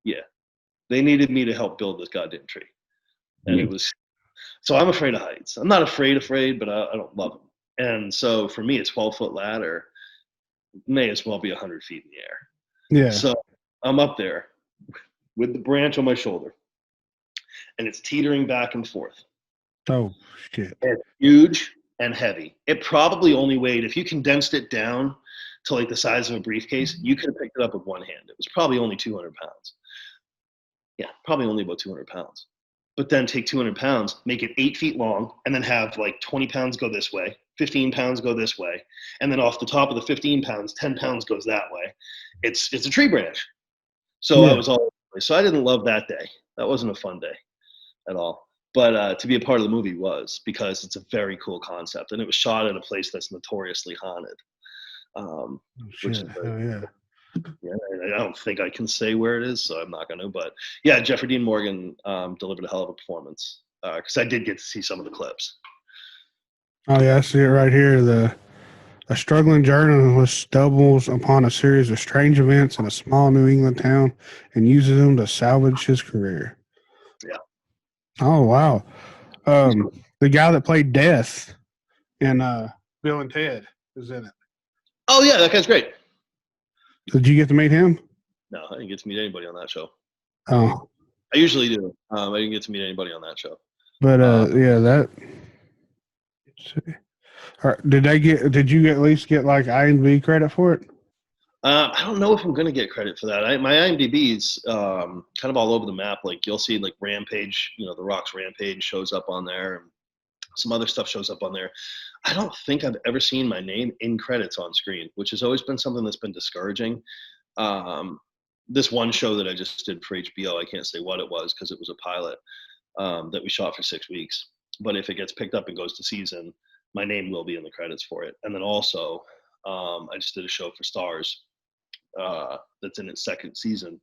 Speaker 6: Yeah. They needed me to help build this goddamn tree. And so I'm afraid of heights. I'm not afraid, but I don't love them. And so for me, a 12-foot ladder may as well be 100 feet in the air.
Speaker 5: Yeah.
Speaker 6: So I'm up there with the branch on my shoulder, and it's teetering back and forth.
Speaker 5: Oh, shit.
Speaker 6: It's huge and heavy. It probably only weighed, if you condensed it down to like the size of a briefcase, you could have picked it up with one hand. It was probably only 200 pounds. Yeah, probably only about 200 pounds. But then take 200 pounds, make it 8 feet long, and then have like 20 pounds go this way, 15 pounds go this way, and then off the top of the 15 pounds, 10 pounds goes that way. It's a tree branch. So I was all. So I didn't love that day. That wasn't a fun day at all. But to be a part of the movie was, because it's a very cool concept. And it was shot at a place that's notoriously haunted. Which is I don't think I can say where it is, so I'm not going to. But yeah, Jeffrey Dean Morgan delivered a hell of a performance because I did get to see some of the clips.
Speaker 5: Oh, yeah, I see it right here. A struggling journalist stumbles upon a series of strange events in a small New England town and uses them to salvage his career.
Speaker 6: Yeah.
Speaker 5: Oh, wow. The guy that played Death in Bill and Ted is in it.
Speaker 6: Oh, yeah, that guy's great.
Speaker 5: Did you get to meet him?
Speaker 6: No, I didn't get to meet anybody on that show.
Speaker 5: Oh.
Speaker 6: I usually do. I didn't get to meet anybody on that show.
Speaker 5: But, yeah, that... Let's see. Did you at least get like IMDb credit for it?
Speaker 6: I don't know if I'm going to get credit for that. My IMDb's kind of all over the map. Like you'll see like Rampage, The Rock's Rampage shows up on there, and some other stuff shows up on there. I don't think I've ever seen my name in credits on screen, which has always been something that's been discouraging. This one show that I just did for HBO, I can't say what it was because it was a pilot that we shot for 6 weeks. But if it gets picked up and goes to season, my name will be in the credits for it. And then also, I just did a show for Starz that's in its second season,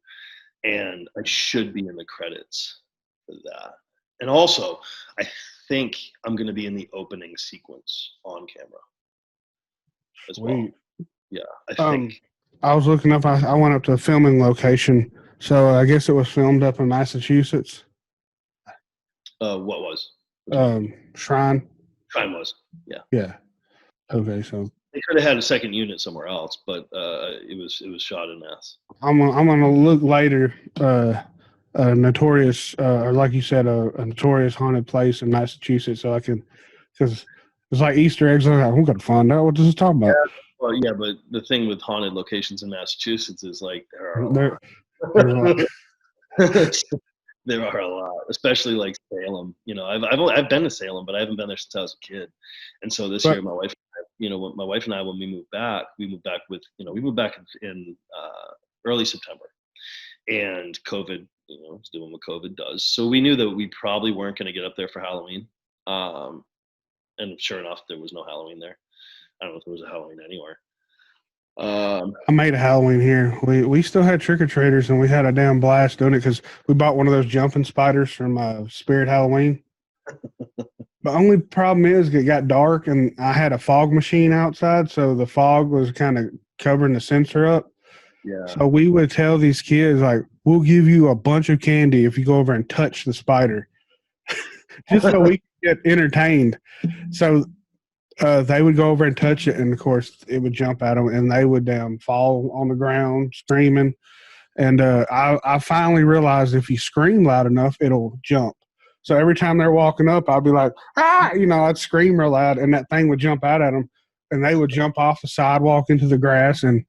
Speaker 6: and I should be in the credits for that. And also, I think I'm going to be in the opening sequence on camera as well. Yeah, I think.
Speaker 5: I was looking up. I went up to a filming location, so I guess it was filmed up in Massachusetts.
Speaker 6: What was?
Speaker 5: Shrine.
Speaker 6: Shrine was. Yeah.
Speaker 5: Yeah. Okay, so
Speaker 6: they could have had a second unit somewhere else, but it was shot in Mass.
Speaker 5: I'm gonna look later. A notorious, or like you said, a notorious haunted place in Massachusetts, so I can, because it's like Easter eggs. I'm gonna find out what this is talking about.
Speaker 6: Yeah, well, yeah, but the thing with haunted locations in Massachusetts is like
Speaker 5: there's a lot.
Speaker 6: There are a lot, especially like Salem. I've been to Salem, but I haven't been there since I was a kid. And so this year, my wife, and I, when we moved back in early September, and COVID, was doing what COVID does. So we knew that we probably weren't going to get up there for Halloween. And sure enough, there was no Halloween there. I don't know if there was a Halloween anywhere.
Speaker 5: I made a Halloween here. We still had trick or treaters, and we had a damn blast doing it because we bought one of those jumping spiders from Spirit Halloween. The only problem is it got dark, and I had a fog machine outside, so the fog was kind of covering the sensor up.
Speaker 6: Yeah.
Speaker 5: So we would tell these kids, like, we'll give you a bunch of candy if you go over and touch the spider, just so we could get entertained. So they would go over and touch it, and of course, it would jump at them, and they would fall on the ground screaming. And I finally realized if you scream loud enough, it'll jump. So every time they're walking up, I'd be like, ah, I'd scream real loud, and that thing would jump out at them, and they would jump off the sidewalk into the grass, and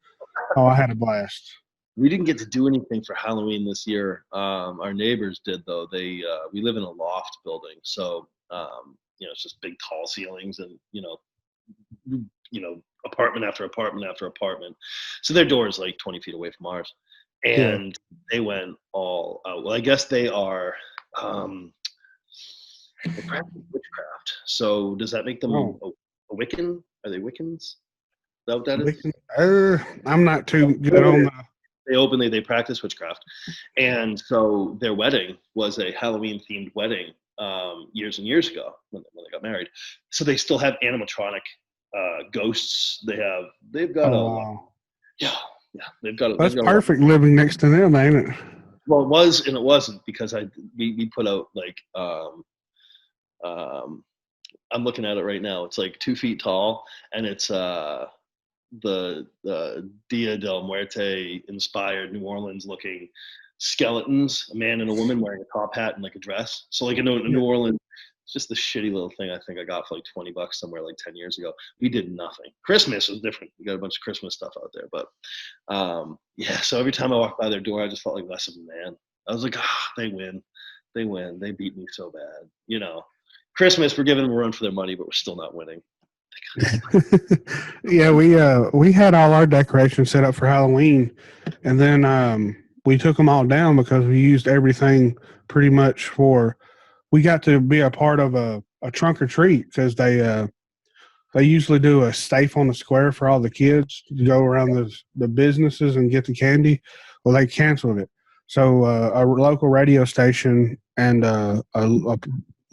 Speaker 5: I had a blast.
Speaker 6: We didn't get to do anything for Halloween this year. Our neighbors did, though. We live in a loft building, so it's just big, tall ceilings, and apartment after apartment after apartment. So their door is like 20 feet away from ours, and they went all out. Well, I guess they are. They practice witchcraft. So does that make them a Wiccan? Are they Wiccans? Is that what that is?
Speaker 5: I'm not too good on the.
Speaker 6: They practice witchcraft, and so their wedding was a Halloween themed wedding years and years ago when they got married. So they still have animatronic ghosts. They've got yeah. They've got.
Speaker 5: That's perfect living next to them, ain't it?
Speaker 6: Well, it was and it wasn't because we put out like I'm looking at it right now. It's like 2 feet tall, and it's the Dia del Muerte inspired New Orleans looking skeletons, a man and a woman wearing a top hat and like a dress. So like in New Orleans, it's just the shitty little thing I think I got for like $20 somewhere like 10 years ago. We did nothing. Christmas was different. We got a bunch of Christmas stuff out there, but so every time I walked by their door, I just felt like less of a man. I was like, they win. They beat me so bad. Christmas, we're giving them a run for their money, but we're still not winning.
Speaker 5: Yeah, we had all our decorations set up for Halloween, and then we took them all down because we used everything pretty much for. We got to be a part of a trunk or treat because they usually do a safe on the square for all the kids to go around the businesses and get the candy. Well, they canceled it, so a local radio station and a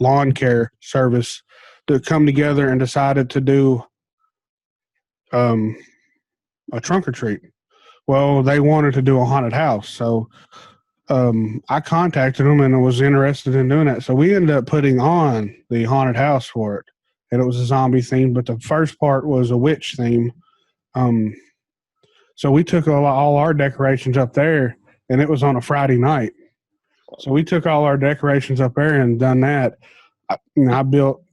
Speaker 5: lawn care service to come together and decided to do a trunk or treat. Well, they wanted to do a haunted house, so I contacted them and I was interested in doing that. So we ended up putting on the haunted house for it, and it was a zombie theme, but the first part was a witch theme. So we took all our decorations up there, and it was on a Friday night. So we took all our decorations up there and done that. I built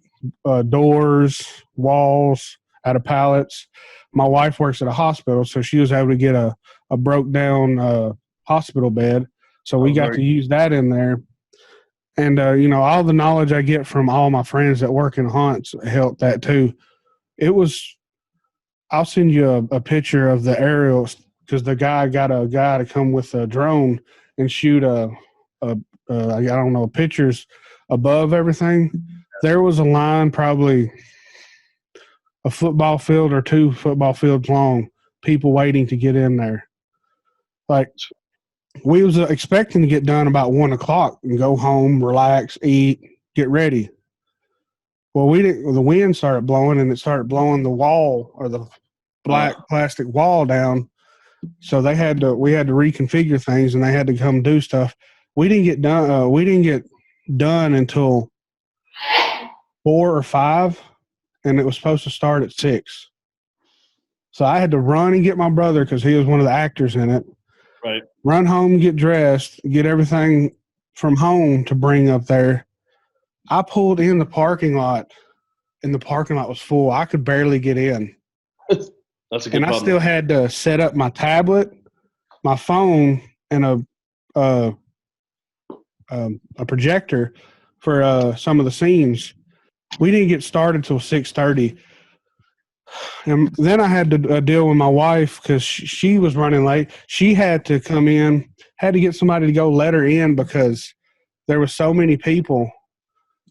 Speaker 5: doors, walls out of pallets. My wife works at a hospital, so she was able to get a broke down hospital bed. So we got to use that in there. And, all the knowledge I get from all my friends that work in haunts helped that too. I'll send you a picture of the aerials because the guy got a guy to come with a drone and shoot pictures above everything. There was a line probably a football field or 2 football fields long, people waiting to get in there. Like, we was expecting to get done about 1:00 and go home, relax, eat, get ready. Well, we didn't. The wind started blowing, and it started blowing the wall or the black plastic wall down. So we had to reconfigure things, and they had to come do stuff. We didn't get done. We didn't get done until 4 or 5, and it was supposed to start at 6. So I had to run and get my brother because he was one of the actors in it.
Speaker 6: Right.
Speaker 5: Run home, get dressed, get everything from home to bring up there. I pulled in the parking lot, and the parking lot was full. I could barely get in.
Speaker 6: That's a good problem.
Speaker 5: I still had to set up my tablet, my phone, and a projector for some of the scenes. We didn't get started till 6:30. And then I had to deal with my wife because she was running late. She had to come in, had to get somebody to go let her in because there were so many people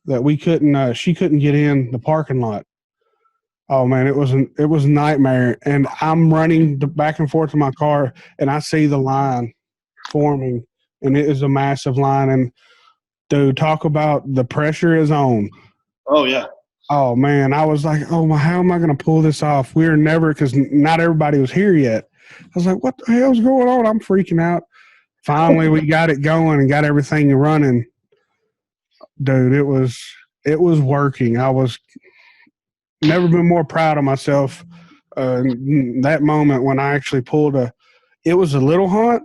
Speaker 5: that we couldn't. She couldn't get in the parking lot. Oh man, it was a nightmare. And I'm running back and forth to my car, and I see the line forming, and it is a massive line. And dude, talk about the pressure is on.
Speaker 6: Oh yeah.
Speaker 5: Oh man, I was like, oh my, how am I going to pull this off? We were never, because not everybody was here yet. I was like, what the hell's going on? I'm freaking out. Finally, we got it going and got everything running. Dude, it was working. I was never been more proud of myself. That moment when I actually pulled it was a little haunt,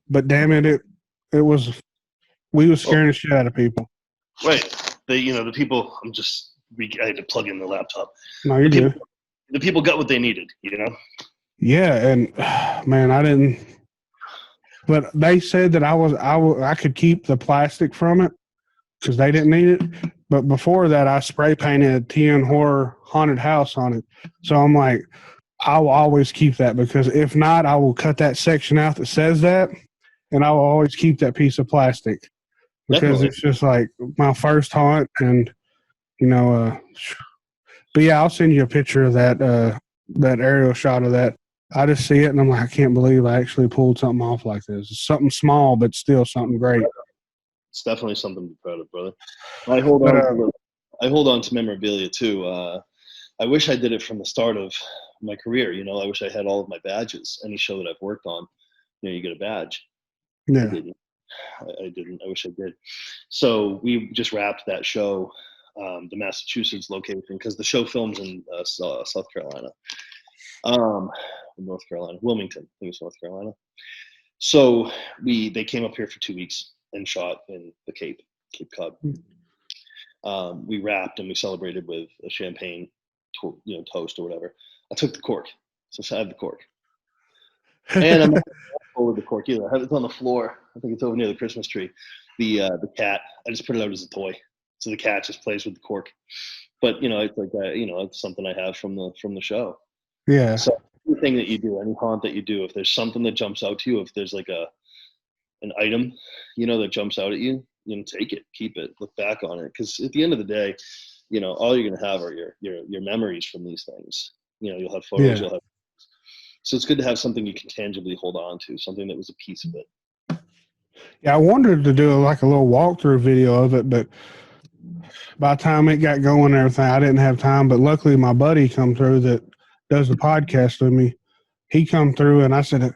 Speaker 5: but damn it, it was. We was scaring the shit out of people.
Speaker 6: Right. The people. I had to plug in the laptop.
Speaker 5: No, you're good.
Speaker 6: The people got what they needed.
Speaker 5: Yeah, and man, I didn't. But they said that I could keep the plastic from it because they didn't need it. But before that, I spray painted TN Horror Haunted House on it. So I'm like, I will always keep that, because if not, I will cut that section out that says that, and I will always keep that piece of plastic, because
Speaker 6: Definitely.
Speaker 5: it's just like my first haunt. And but yeah, I'll send you a picture of that aerial shot of that. I just see it and I'm like, I can't believe I actually pulled something off like this. It's something small, but still something great.
Speaker 6: It's definitely something to be proud of, brother. I hold on to memorabilia too. I wish I did it from the start of my career. I wish I had all of my badges. Any show that I've worked on, you get a badge.
Speaker 5: Yeah.
Speaker 6: I didn't. I wish I did. So we just wrapped that show, the Massachusetts location, because the show films in South Carolina, North Carolina, Wilmington. I think it's North Carolina. So they came up here for 2 weeks and shot in the Cape Cod. We wrapped and we celebrated with a champagne, toast or whatever. I took the cork, so I have the cork, and I'm not over the cork either. I have it on the floor. I think it's over near the Christmas tree. The cat. I just put it out as a toy, so the cat just plays with the cork. But it's like it's something I have from the show.
Speaker 5: Yeah.
Speaker 6: So anything that you do, any haunt that you do, if there's something that jumps out to you, if there's like an item, that jumps out at you, take it, keep it, look back on it, because at the end of the day, all you're gonna have are your memories from these things. You'll have photos,
Speaker 5: Yeah.
Speaker 6: So it's good to have something you can tangibly hold on to, something that was a piece of it.
Speaker 5: Yeah, I wanted to do like a little walkthrough video of it, but by the time it got going and everything, I didn't have time. But luckily, my buddy come through that does the podcast with me. He come through, and I said,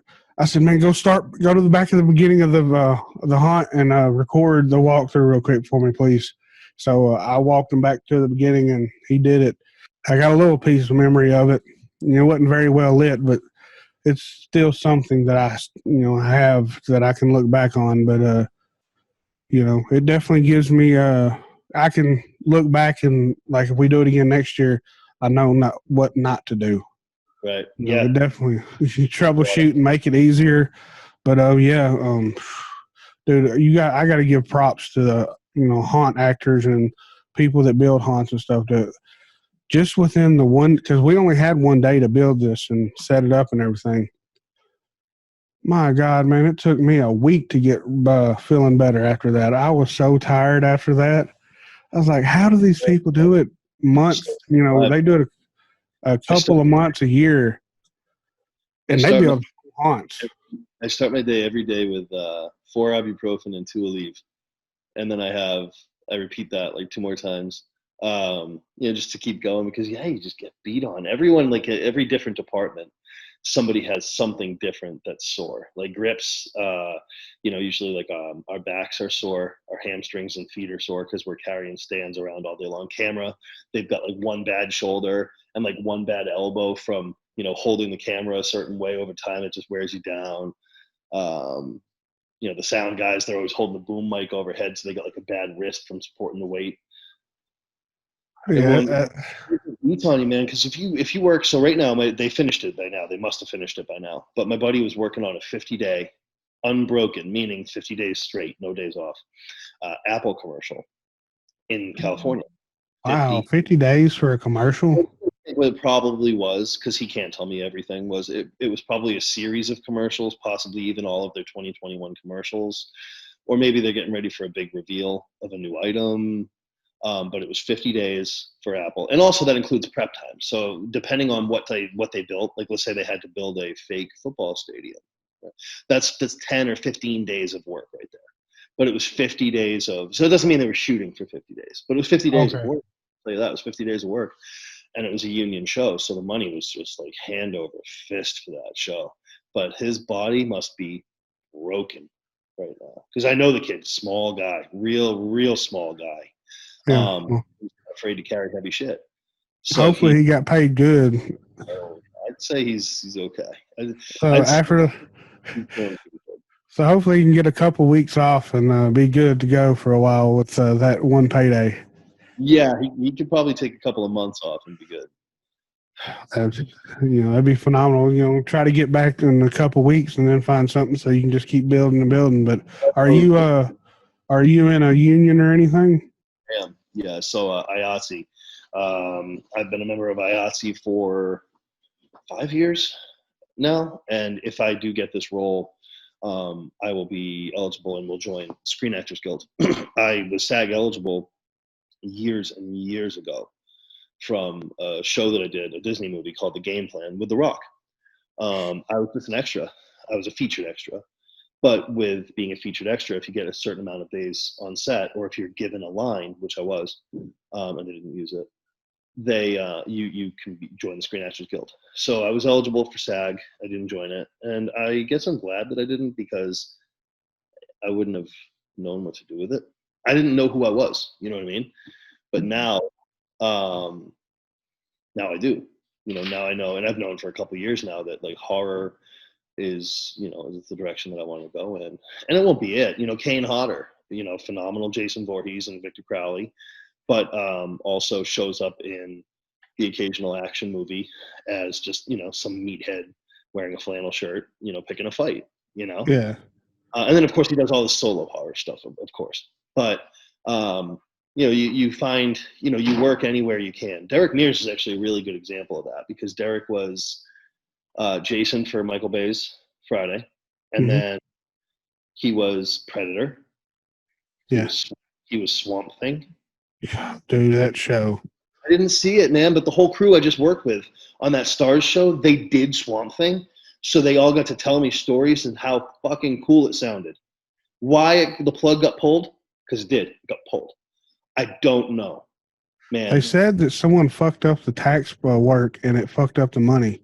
Speaker 5: man, go to the back of the beginning of the haunt and record the walkthrough real quick for me, please. So I walked him back to the beginning, and he did it. I got a little piece of memory of it. It wasn't very well lit, but it's still something that I have that I can look back on. But it definitely gives me I can look back and, like, if we do it again next year, I know what not to do.
Speaker 6: Right.
Speaker 5: Yeah. Definitely. If you troubleshoot and make it easier. But dude, I got to give props to the haunt actors and people that build haunts and stuff. Just within the one, because we only had one day to build this and set it up and everything. My God, man, it took me a week to get feeling better after that. I was so tired after that. I was like, how do these people do it months? They do it a couple of months a year, and they build haunts.
Speaker 6: I start my day every day with 4 ibuprofen and 2 Aleve, and then I repeat that like 2 more times, just to keep going, because you just get beat on. Everyone, like every different department, somebody has something different that's sore, like grips. Usually like our backs are sore, our hamstrings and feet are sore because we're carrying stands around all day long. Camera, they've got like one bad shoulder and like one bad elbow from holding the camera a certain way over time. It just wears you down. The sound guys, they're always holding the boom mic overhead, so they got like a bad wrist from supporting the weight.
Speaker 5: Yeah,
Speaker 6: Beats on you, man. Because if you work, so right now they finished it by now. They must have finished it by now. But my buddy was working on a 50-day, unbroken, meaning 50 days straight, no days off, Apple commercial in California.
Speaker 5: Wow, 50 days for a commercial?
Speaker 6: What it probably was, because he can't tell me everything, was it was probably a series of commercials, possibly even all of their 2021 commercials, or maybe they're getting ready for a big reveal of a new item. But it was 50 days for Apple, and also that includes prep time. So depending on what they built, like let's say they had to build a fake football stadium, that's 10 or 15 days of work right there. But it was 50 days of, so it doesn't mean they were shooting for 50 days, but it was 50 days of work. I'll tell you that, it was 50 days of work, and it was a union show, so the money was just like hand over fist for that show. But his body must be broken right now, because I know the kid, small guy, real small guy.
Speaker 5: Yeah.
Speaker 6: He's afraid to carry heavy shit. So
Speaker 5: hopefully he got paid good.
Speaker 6: I'd say he's okay.
Speaker 5: So hopefully he can get a couple weeks off and be good to go for a while with that one payday.
Speaker 6: Yeah, he could probably take a couple of months off and be good.
Speaker 5: That'd be phenomenal. Try to get back in a couple weeks and then find something so you can just keep building and building. But are you in a union or anything?
Speaker 6: I am. Yeah. So IATSE. I've been a member of IATSE for 5 years now, and if I do get this role, I will be eligible and will join Screen Actors Guild. I was SAG eligible years and years ago from a show that I did, a Disney movie called The Game Plan with The Rock. I was just an extra. I was a featured extra. But with being a featured extra, if you get a certain amount of days on set, or if you're given a line, which I was, and they didn't use it, you can join the Screen Actors Guild. So I was eligible for SAG. I didn't join it, and I guess I'm glad that I didn't, because I wouldn't have known what to do with it. I didn't know who I was. You know what I mean? But now I do. Now I know, and I've known for a couple of years now that like horror is the direction that I want to go in, and it won't be it. Kane Hodder, phenomenal Jason Voorhees and Victor Crowley, but also shows up in the occasional action movie as just some meathead wearing a flannel shirt, picking a fight.
Speaker 5: Yeah.
Speaker 6: And then of course he does all the solo horror stuff, of course. But you find you work anywhere you can. Derek Mears is actually a really good example of that, because Derek was Jason for Michael Bay's Friday, and then he was Predator.
Speaker 5: Yeah.
Speaker 6: He was Swamp Thing.
Speaker 5: Yeah, dude, that show.
Speaker 6: I didn't see it, man, but the whole crew I just worked with on that Stars show, they did Swamp Thing, so they all got to tell me stories and how fucking cool it sounded. Why the plug got pulled? Because it got pulled. I don't know, man.
Speaker 5: They said that someone fucked up the tax work and it fucked up the money.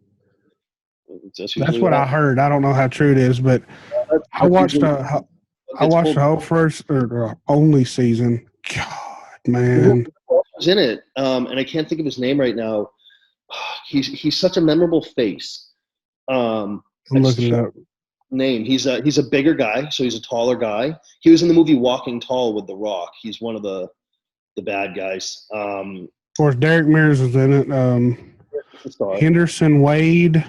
Speaker 5: That's what I heard. I don't know how true it is, but I watched the whole first or only season. God, man.
Speaker 6: Who was in it? And I can't think of his name right now. He's such a memorable face.
Speaker 5: I'm looking it up.
Speaker 6: Name. He's a bigger guy, so he's a taller guy. He was in the movie Walking Tall with The Rock. He's one of the bad guys.
Speaker 5: Of course, Derek Mears was in it. Henderson Wade.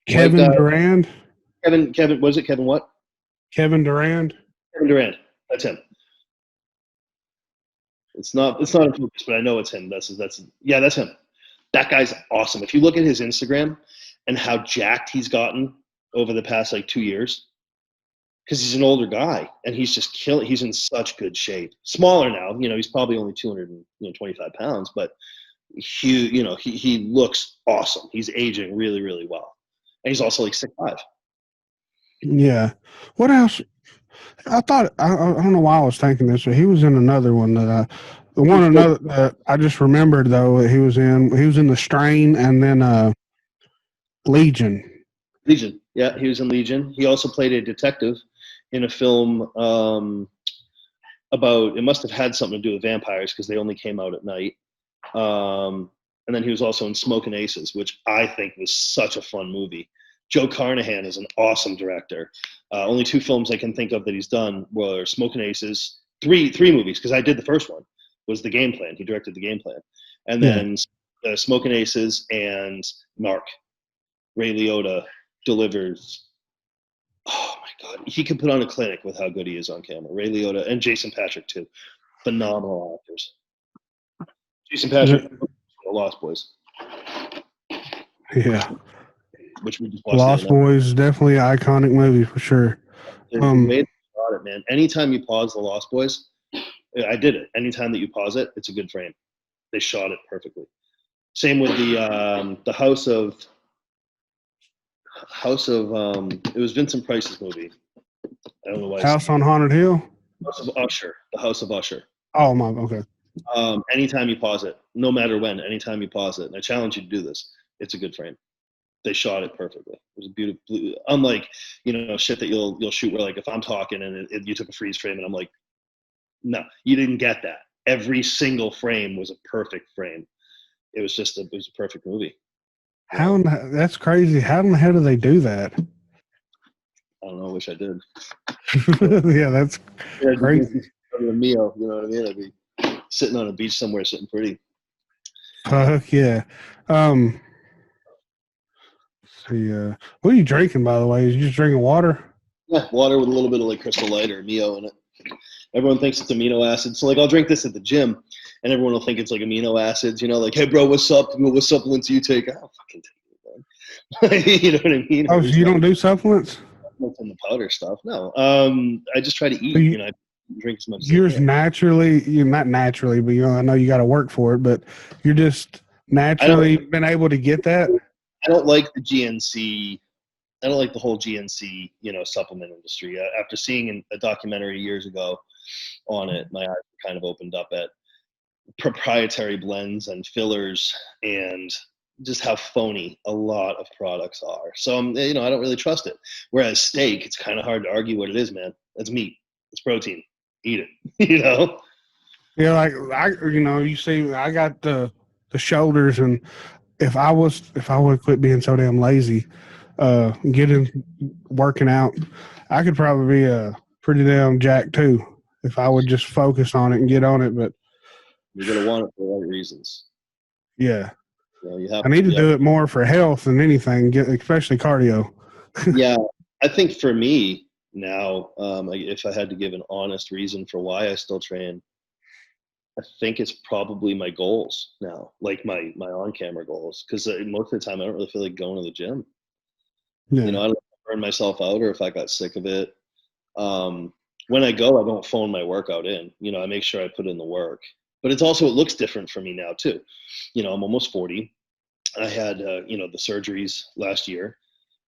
Speaker 5: Kevin Durand.
Speaker 6: Kevin, was it Kevin what?
Speaker 5: Kevin Durand.
Speaker 6: Kevin Durand. That's him. It's not a focus, but I know it's him. That's him. That guy's awesome. If you look at his Instagram and how jacked he's gotten over the past 2 years, because he's an older guy and he's just killing. He's in such good shape. Smaller now, he's probably only 225 pounds, but he looks awesome. He's aging really, really well, and he's also 6'5".
Speaker 5: Yeah. What else? I thought I don't know why I was thinking this, but he was in another one that I just remembered though. He was in The Strain and then Legion.
Speaker 6: Legion. Yeah, he was in Legion. He also played a detective in a film about, it must have had something to do with vampires because they only came out at night. And then he was also in Smokin' Aces, which I think was such a fun movie. Joe Carnahan is an awesome director. Only 2 films I can think of that he's done were Smokin' Aces, three movies, because I did the first one, was The Game Plan. He directed The Game Plan. And then Smokin' Aces and Narc. Ray Liotta delivers. Oh my God, he can put on a clinic with how good he is on camera. Ray Liotta and Jason Patric too, phenomenal actors. Jason Patric, The Lost Boys.
Speaker 5: Yeah,
Speaker 6: which we just watched.
Speaker 5: Lost Boys is definitely an iconic movie for sure.
Speaker 6: Made about it, man. Anytime you pause The Lost Boys, I did it. Anytime that you pause it, it's a good frame. They shot it perfectly. Same with the House of it was Vincent Price's movie. I don't know why.
Speaker 5: House on Haunted Hill.
Speaker 6: House of Usher. The House of Usher.
Speaker 5: Oh my, okay.
Speaker 6: Anytime you pause it, no matter when, anytime you pause it, and I challenge you to do this, it's a good frame. They shot it perfectly. It was beautiful. Unlike, shit that you'll shoot where, like, if I'm talking and you took a freeze frame and I'm like, no, you didn't get that. Every single frame was a perfect frame. It was a perfect movie.
Speaker 5: That's crazy. How in the hell do they do that?
Speaker 6: I don't know. I wish I did.
Speaker 5: Yeah, that's crazy.
Speaker 6: A meal, you know what I mean? I'd be sitting on a beach somewhere, sitting pretty.
Speaker 5: Fuck yeah. See, what are you drinking, by the way? Is you just drinking water?
Speaker 6: Yeah, water with a little bit of like Crystal Light or Mio in it. Everyone thinks it's amino acids. So like I'll drink this at the gym and everyone will think it's like amino acids, like, hey bro, what's up? What supplements do you take? I don't fucking take it, man. You know what I mean?
Speaker 5: Oh, so you don't do supplements?
Speaker 6: From the powder stuff. No. I just try to eat, I drink as much as
Speaker 5: yours
Speaker 6: I can.
Speaker 5: naturally, you're not naturally, but I know you got to work for it, but you're just naturally been able to get that.
Speaker 6: I don't like the GNC. I don't like the whole GNC, supplement industry. After seeing a documentary years ago on it, my eyes kind of opened up at proprietary blends and fillers and just how phony a lot of products are. So, I don't really trust it. Whereas steak, it's kind of hard to argue what it is, man. It's meat. It's protein. Eat it,
Speaker 5: Yeah, like you see, I got the shoulders, and if I would quit being so damn lazy, working out, I could probably be a pretty damn jacked too if I would just focus on it and get on it. But
Speaker 6: you're gonna want it for the right reasons.
Speaker 5: Yeah,
Speaker 6: I
Speaker 5: need to do it more for health than anything, especially cardio.
Speaker 6: Yeah, I think for me now, if I had to give an honest reason for why I still train, I think it's probably my goals now, like my on-camera goals, because most of the time I don't really feel like going to the gym.
Speaker 5: Yeah.
Speaker 6: I don't burn myself out, or if I got sick of it. When I go, I don't phone my workout in. I make sure I put in the work. But it looks different for me now too. I'm almost 40. I had the surgeries last year,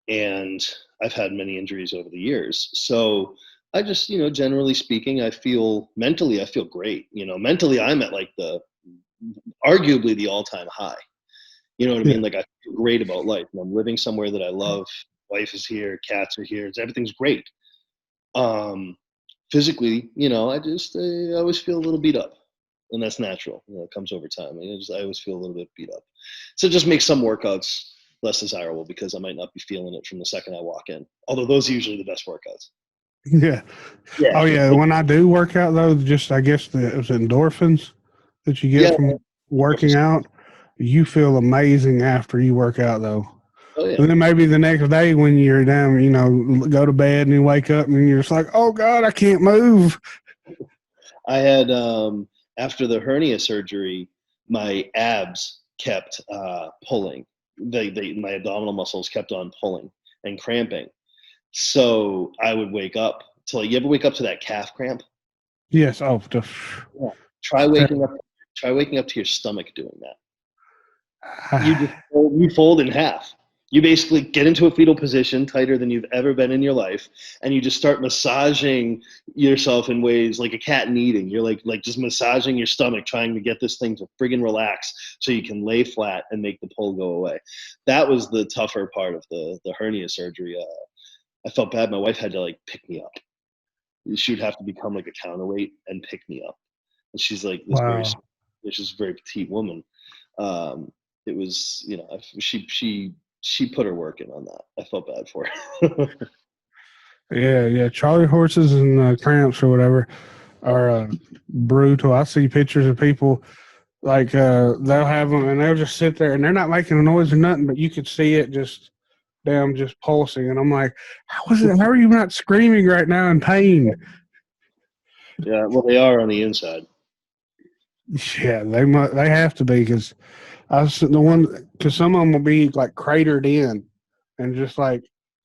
Speaker 6: and I've had many injuries over the years. So I just, generally speaking, I feel great. Mentally I'm at like arguably the all-time high. You know what I mean? Like I feel great about life, and I'm living somewhere that I love. Wife is here, cats are here, everything's great. Physically, I always feel a little beat up, and that's natural. It comes over time. I always feel a little bit beat up. So it just makes some workouts less desirable because I might not be feeling it from the second I walk in. Although those are usually the best workouts.
Speaker 5: Yeah. Oh yeah. When I do work out though, just I guess it's endorphins that you get from working out. You feel amazing after you work out though.
Speaker 6: Oh, yeah.
Speaker 5: And then maybe the next day when you're down, go to bed and you wake up and you're just like, oh God, I can't move.
Speaker 6: I had, after the hernia surgery, my abs kept pulling. My abdominal muscles kept on pulling and cramping. So I would wake up to you ever wake up to that calf cramp?
Speaker 5: Yes. Oh,
Speaker 6: Try waking up to your stomach doing that. You fold in half. You basically get into a fetal position tighter than you've ever been in your life, and you just start massaging yourself in ways like a cat kneading. You're like just massaging your stomach, trying to get this thing to friggin' relax so you can lay flat and make the pull go away. That was the tougher part of the hernia surgery. I felt bad. My wife had to pick me up. She would have to become like a counterweight and pick me up. And she's like this she's a very petite woman. It was, she put her work in on that. I felt bad for her.
Speaker 5: Yeah. Charlie horses and cramps or whatever are brutal. I see pictures of people they'll have them and they'll just sit there and they're not making a noise or nothing, but you could see it just pulsing. And I'm like, how are you not screaming right now in pain?
Speaker 6: Yeah, well, they are on the inside.
Speaker 5: Yeah, they have to be because some of them will be cratered in and just I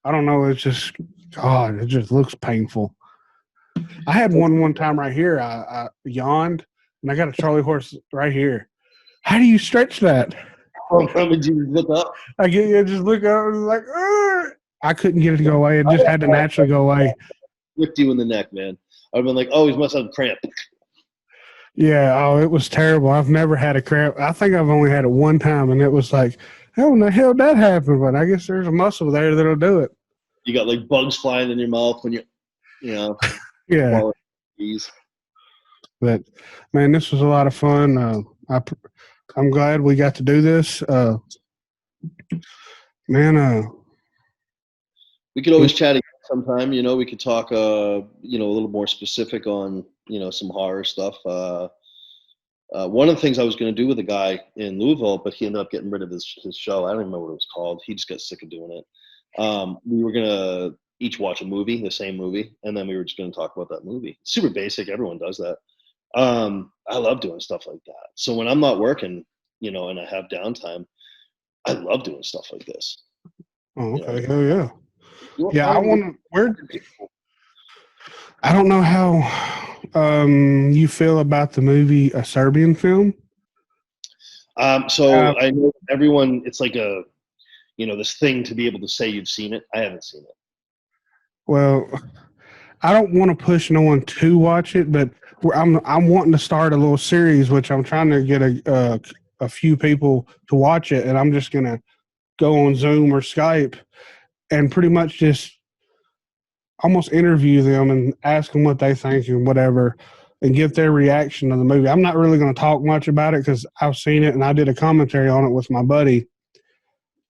Speaker 5: don't know. It's just God. It just looks painful. I had one time right here. I yawned, and I got a Charlie horse right here. How do you stretch that?
Speaker 6: How did you look up?
Speaker 5: I get you just look up and like, "Ugh." I couldn't get it to go away. It just had to naturally go away.
Speaker 6: Whipped you in the neck, man. I've been like, oh, he must have cramp.
Speaker 5: Yeah, oh, it was terrible. I've never had a cramp. I think I've only had it one time, and it was like, how in the hell did that happen? But I guess there's a muscle there that'll do it.
Speaker 6: You got like bugs flying in your mouth when you
Speaker 5: Yeah.
Speaker 6: swallow these.
Speaker 5: But man, this was a lot of fun. I'm glad we got to do this.
Speaker 6: We could always chat again sometime. We could talk. A little more specific on some horror stuff. One of the things I was going to do with a guy in Louisville, but he ended up getting rid of his show. I don't even remember what it was called. He just got sick of doing it. We were going to each watch a movie, the same movie, and then we were just going to talk about that movie. Super basic. Everyone does that. I love doing stuff like that. So when I'm not working, and I have downtime, I love doing stuff like this.
Speaker 5: Oh, okay. Hell yeah. Yeah, I want to. I don't know how you feel about the movie A Serbian Film.
Speaker 6: I know everyone. It's like a, this thing to be able to say you've seen it. I haven't seen it.
Speaker 5: Well, I don't want to push no one to watch it, but I'm wanting to start a little series, which I'm trying to get a few people to watch it, and I'm just gonna go on Zoom or Skype and pretty much just almost interview them and ask them what they think and whatever, and get their reaction to the movie. I'm not really going to talk much about it because I've seen it and I did a commentary on it with my buddy,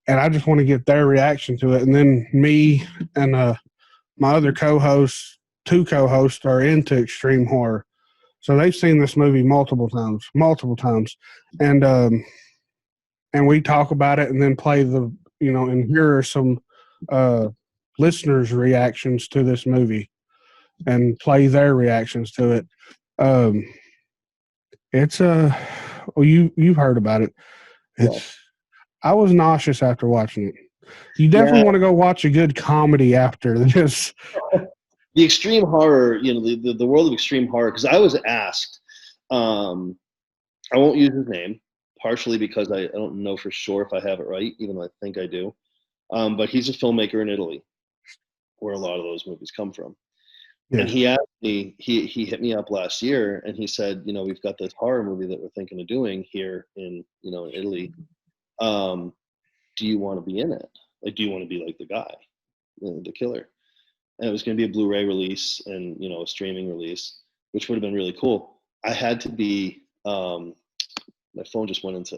Speaker 5: and I just want to get their reaction to it. And then me and my other co-hosts, two co-hosts, are into extreme horror, so they've seen this movie multiple times, and we talk about it and then play the and here are some listeners' reactions to this movie and play their reactions to it. It's you've heard about it. I was nauseous after watching it. You definitely want to go watch a good comedy after this.
Speaker 6: The extreme horror, the world of extreme horror, because I was asked, I won't use his name, partially because I don't know for sure if I have it right, even though I think I do. But he's a filmmaker in Italy, where a lot of those movies come from. Yeah. And he asked me, he hit me up last year, and he said, we've got this horror movie that we're thinking of doing here in Italy. Do you want to be in it? Like, do you want to be like the guy, the killer? And it was going to be a Blu-ray release and, a streaming release, which would have been really cool. I had to be, my computer just went into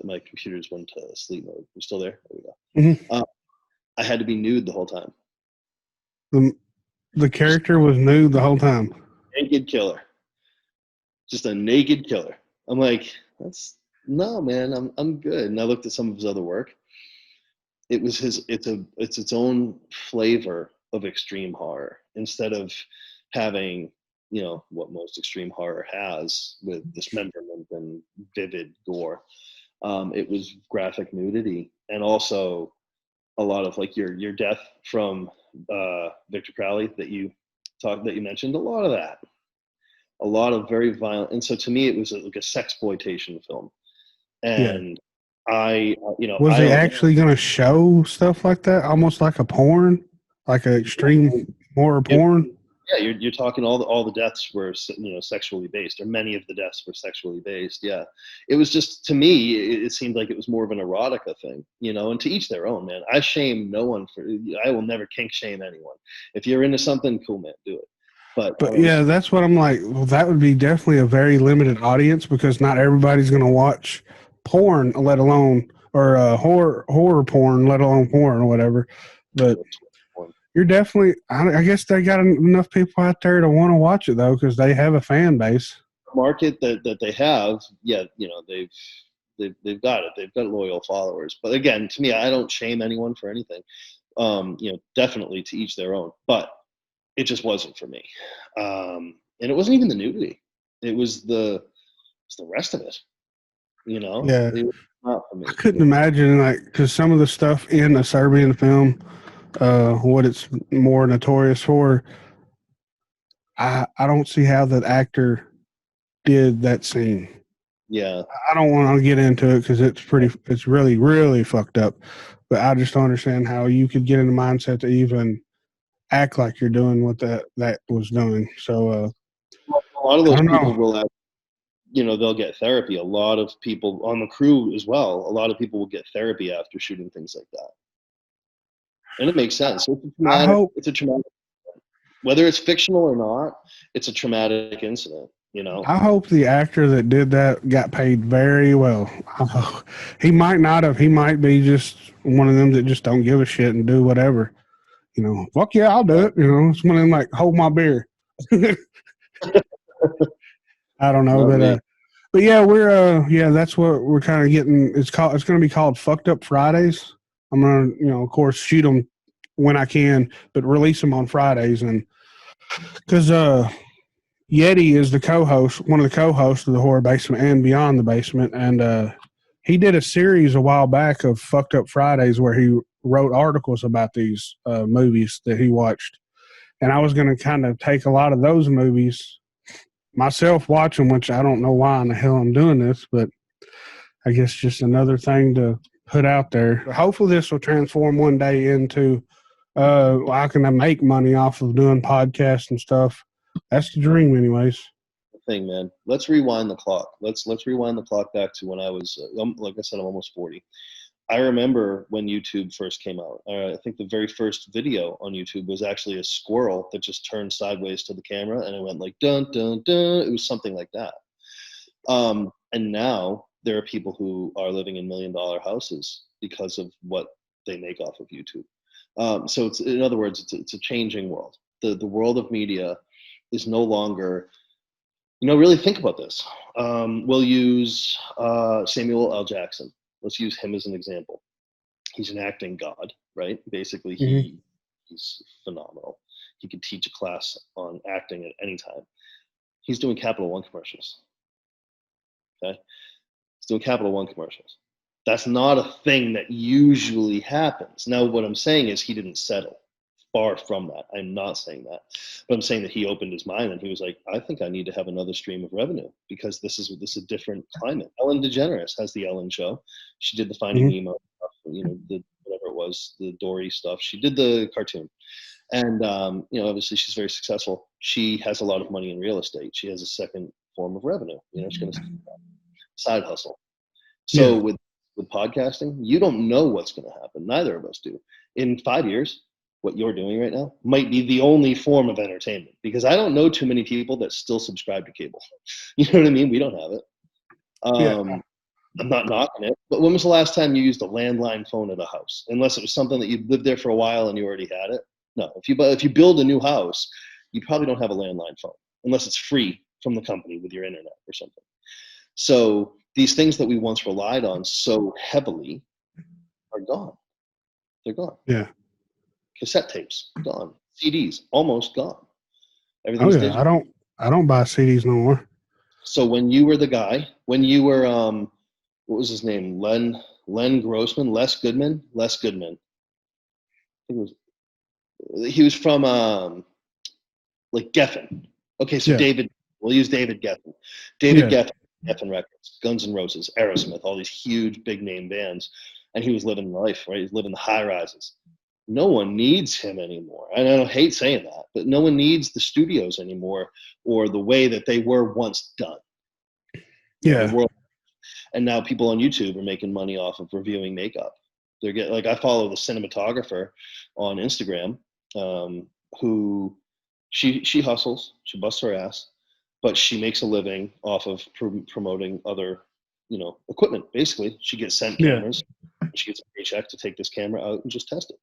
Speaker 6: sleep mode. You still there? There we go. Mm-hmm. I had to be nude the whole time.
Speaker 5: The character was nude the whole time.
Speaker 6: Naked killer. Just a naked killer. I'm like, no, man, I'm good. And I looked at some of his other work. It was it's its own flavor of extreme horror, instead of having, what most extreme horror has with dismemberment and vivid gore. It was graphic nudity, and also a lot of like your death from Victor Crowley that you mentioned. A lot of that, a lot of very violent. And so to me, it was like a sexploitation film. And was
Speaker 5: it actually going to show stuff like that, almost like a porn, like an extreme horror porn?
Speaker 6: Yeah, you're talking all the deaths were sexually based, or many of the deaths were sexually based. Yeah, it was just, to me, it seemed like it was more of an erotica thing, and to each their own, man. I shame no one I will never kink shame anyone. If you're into something, cool, man, do it. But
Speaker 5: yeah, that's what I'm like. Well, that would be definitely a very limited audience, because not everybody's going to watch porn, let alone horror porn, let alone porn or whatever. But you're definitely, I guess they got enough people out there to want to watch it, though, because they have a fan base.
Speaker 6: Market that they have, they've got it. They've got loyal followers. But again, to me, I don't shame anyone for anything. Definitely to each their own. But it just wasn't for me. And it wasn't even the nudity. It was the rest of it.
Speaker 5: Yeah.
Speaker 6: It was not for me.
Speaker 5: I couldn't imagine, because some of the stuff in a Serbian film, what it's more notorious for, I don't see how that actor did that scene.
Speaker 6: Yeah.
Speaker 5: I don't want to get into it because it's really, really fucked up. But I just don't understand how you could get in the mindset to even act like you're doing what that was doing. So
Speaker 6: A lot of
Speaker 5: I
Speaker 6: those
Speaker 5: don't
Speaker 6: people
Speaker 5: know.
Speaker 6: will, they'll get therapy. A lot of people on the crew as well. A lot of people will get therapy after shooting things like that, and it makes sense.
Speaker 5: I hope
Speaker 6: It's a traumatic, whether it's fictional or not. It's a traumatic incident.
Speaker 5: I hope the actor that did that got paid very well. He might not have. He might be just one of them that just don't give a shit and do whatever. Fuck yeah, I'll do it. It's one of them like hold my beer. I don't know,
Speaker 6: Not me.
Speaker 5: but yeah, we're that's what we're kind of getting. It's going to be called Fucked Up Fridays. I'm gonna of course shoot them when I can, but release them on Fridays and because Yeti is the co-host, one of the co-hosts of the Horror Basement and Beyond the Basement, and he did a series a while back of Fucked Up Fridays where he wrote articles about these movies that he watched, and I was going to kind of take a lot of those movies myself, watch them, which I don't know why in the hell I'm doing this, but I guess just another thing to put out there. Hopefully, this will transform one day into I can make money off of doing podcasts and stuff. That's the dream, anyways.
Speaker 6: Thing, man. Let's rewind the clock. Let's rewind the clock back to when I was, like I said, I'm almost 40. I remember when YouTube first came out. I think the very first video on YouTube was actually a squirrel that just turned sideways to the camera, and it went like dun dun dun. It was something like that. And now there are people who are living in $1 million houses because of what they make off of YouTube. So it's, in other words, it's a changing world. The world of media is no longer, really think about this. We'll use Samuel L. Jackson. Let's use him as an example. He's an acting god, right? Basically, he's phenomenal. He could teach a class on acting at any time. He's doing Capital One commercials. Okay? He's doing Capital One commercials. That's not a thing that usually happens. Now, what I'm saying is he didn't settle. Far from that. I'm not saying that. But I'm saying that he opened his mind and he was like, I think I need to have another stream of revenue because this is a different climate. Ellen DeGeneres has the Ellen Show. She did the Finding Nemo stuff, the whatever it was, the Dory stuff. She did the cartoon. And obviously she's very successful. She has a lot of money in real estate. She has a second form of revenue. She's going to side hustle. So with podcasting, you don't know what's going to happen. Neither of us do. In 5 years, what you're doing right now might be the only form of entertainment because I don't know too many people that still subscribe to cable. You know what I mean? We don't have it. I'm not knocking it, but when was the last time you used a landline phone at a house? Unless it was something that you lived there for a while and you already had it. No, if you build a new house, you probably don't have a landline phone unless it's free from the company with your internet or something. So these things that we once relied on so heavily are gone. They're gone.
Speaker 5: Yeah.
Speaker 6: Cassette tapes gone. CDs almost gone. Everything's
Speaker 5: digital. I don't buy CDs no more.
Speaker 6: So when you were the guy, when you were what was his name? Len Grossman, Les Goodman. I think he was from like Geffen. Okay, so David. We'll use David Geffen. Geffen Records, Guns N' Roses, Aerosmith, all these huge big name bands, and he was living life, right? He's living the high rises. No one needs him anymore. And I don't hate saying that, but no one needs the studios anymore or the way that they were once done.
Speaker 5: Yeah.
Speaker 6: And now people on YouTube are making money off of reviewing makeup. They're getting, like, I follow the cinematographer on Instagram, who she hustles, she busts her ass, but she makes a living off of promoting other, equipment. Basically, she gets sent cameras. She gets a paycheck to take this camera out and just test it.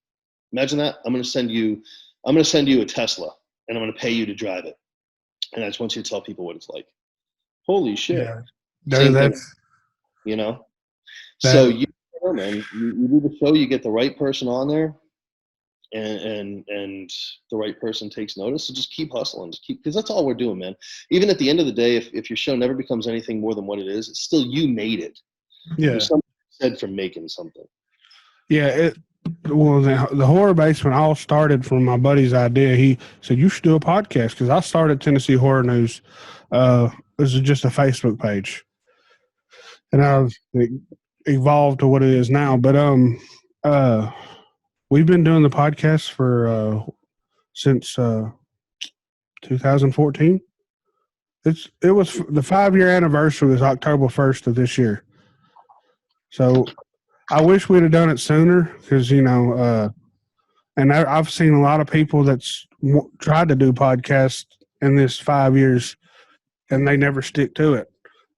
Speaker 6: Imagine that. I'm going to send you a Tesla, and I'm going to pay you to drive it. And I just want you to tell people what it's like. Holy shit!
Speaker 5: Yeah.
Speaker 6: So you do the show. You get the right person on there, and the right person takes notice. So just keep hustling. Because that's all we're doing, man. Even at the end of the day, if your show never becomes anything more than what it is, it's still you made it.
Speaker 5: Yeah.
Speaker 6: There's something said for making something.
Speaker 5: Yeah, Well, the horror basement all started from my buddy's idea. He said you should do a podcast because I started Tennessee Horror News. This is just a Facebook page, and I've evolved to what it is now. But we've been doing the podcast for since 2014. It was the 5-year anniversary was October 1st of this year. So I wish we'd have done it sooner because and I've seen a lot of people that's tried to do podcasts in this 5 years, and they never stick to it.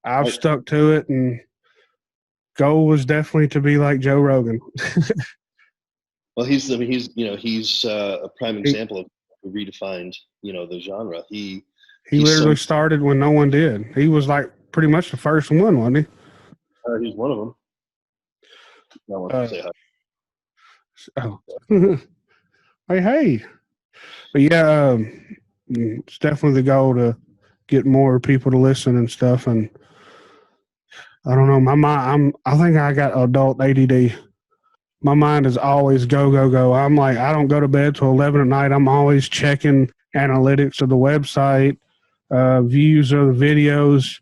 Speaker 5: I've stuck to it, and goal was definitely to be like Joe Rogan.
Speaker 6: Well, he's a prime example of who redefined the genre. He
Speaker 5: literally started when no one did. He was like pretty much the first one, wasn't he?
Speaker 6: He's one of them. I want to say hi.
Speaker 5: Oh. hey. But yeah, it's definitely the goal to get more people to listen and stuff. And I don't know, my mind, I think I got adult ADD. My mind is always go, go, go. I'm like, I don't go to bed till 11 at night. I'm always checking analytics of the website, views of the videos.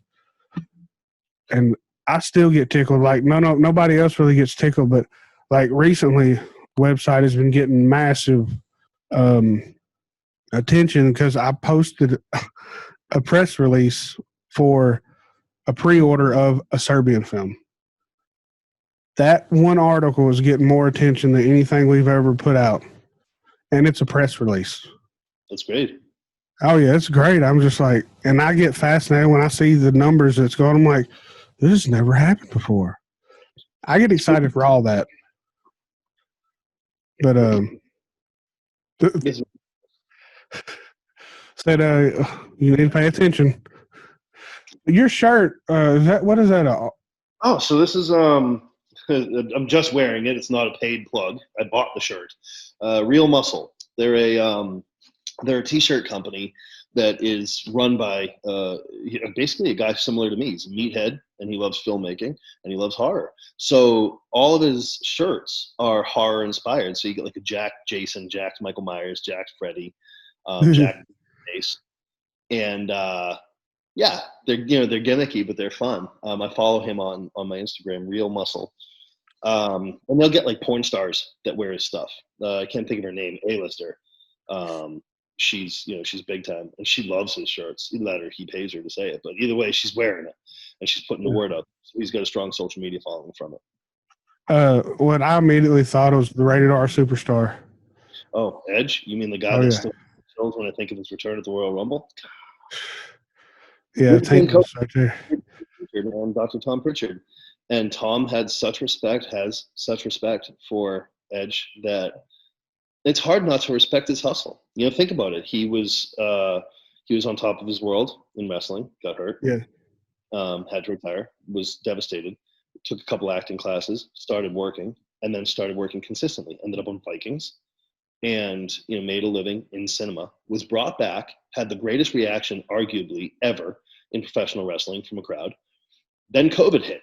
Speaker 5: And I still get tickled. Like, nobody else really gets tickled. But like recently, website has been getting massive attention because I posted a press release for a pre-order of a Serbian film. That one article is getting more attention than anything we've ever put out. And it's a press release.
Speaker 6: That's great.
Speaker 5: Oh, yeah, it's great. I'm just like, and I get fascinated when I see the numbers that's going. I'm like, this has never happened before. I get excited for all that. But, said, you need to pay attention. Your shirt, what is that?
Speaker 6: Oh, so this is, I'm just wearing it. It's not a paid plug. I bought the shirt. Real Muscle. They're a t-shirt company that is run by basically a guy similar to me. He's a meathead, and he loves filmmaking, and he loves horror. So all of his shirts are horror inspired. So you get like a Jack Jason, Jack Michael Myers, Jack Freddy, Jack Ace, and yeah, they're gimmicky, but they're fun. I follow him on my Instagram, Real Muscle. And they'll get like porn stars that wear his stuff. I can't think of her name, A-lister. She's big time, and she loves his shirts. He pays her to say it, but either way, she's wearing it, and she's putting the word up. So he's got a strong social media following from it.
Speaker 5: What I immediately thought was the Rated R Superstar.
Speaker 6: Oh, Edge? You mean the guy that still kills when I think of his return at the Royal Rumble?
Speaker 5: Yeah, right there.
Speaker 6: And Dr. Tom Pritchard. And Tom has such respect for Edge that it's hard not to respect his hustle. Think about it. He was on top of his world in wrestling, got hurt, had to retire, was devastated, took a couple acting classes, started working, and then started working consistently. Ended up on Vikings, and made a living in cinema. Was brought back, had the greatest reaction, arguably ever, in professional wrestling from a crowd. Then COVID hit,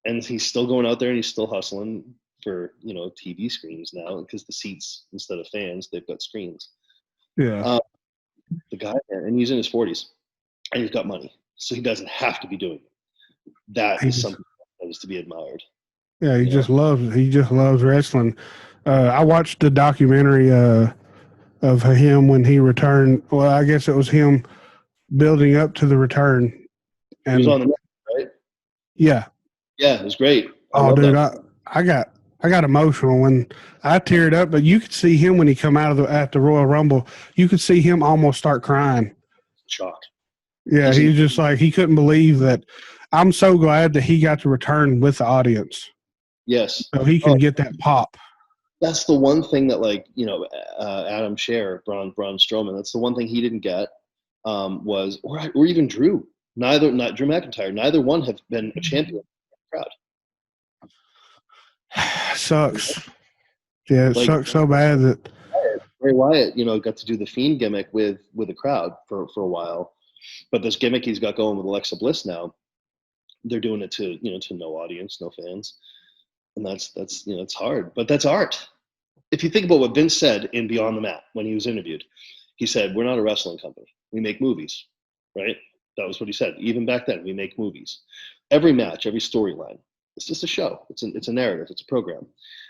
Speaker 6: and he's still going out there and he's still hustling for TV screens now, because the seats, instead of fans, they've got screens.
Speaker 5: Yeah.
Speaker 6: The guy, and he's in his 40s, and he's got money, so he doesn't have to be doing it. That is something that is to be admired.
Speaker 5: Yeah, he just loves wrestling. I watched the documentary of him when he returned. Well, I guess it was him building up to the return. And
Speaker 6: he was on the net, right?
Speaker 5: Yeah.
Speaker 6: Yeah, it was great.
Speaker 5: Oh, dude, I got emotional when I teared up, but you could see him when he come out at the Royal Rumble. You could see him almost start crying.
Speaker 6: Shock.
Speaker 5: Yeah, he was just like, he couldn't believe that. I'm so glad that he got to return with the audience.
Speaker 6: Yes.
Speaker 5: So he can get that pop.
Speaker 6: That's the one thing that, Adam Scherr, Braun Strowman, that's the one thing he didn't get, or even Drew. Not Drew McIntyre. Neither one have been a champion in the crowd.
Speaker 5: Sucks. Yeah, it sucks so bad that
Speaker 6: Bray Wyatt, got to do the Fiend gimmick with a crowd for a while, but this gimmick he's got going with Alexa Bliss now, they're doing it to no audience, no fans, and that's it's hard, but that's art. if you think about what Vince said in Beyond the Mat when he was interviewed, he said, "We're not a wrestling company. We make movies," right? That was what he said. Even back then, we make movies. Every match, every storyline, it's just a show. It's a narrative. It's a program.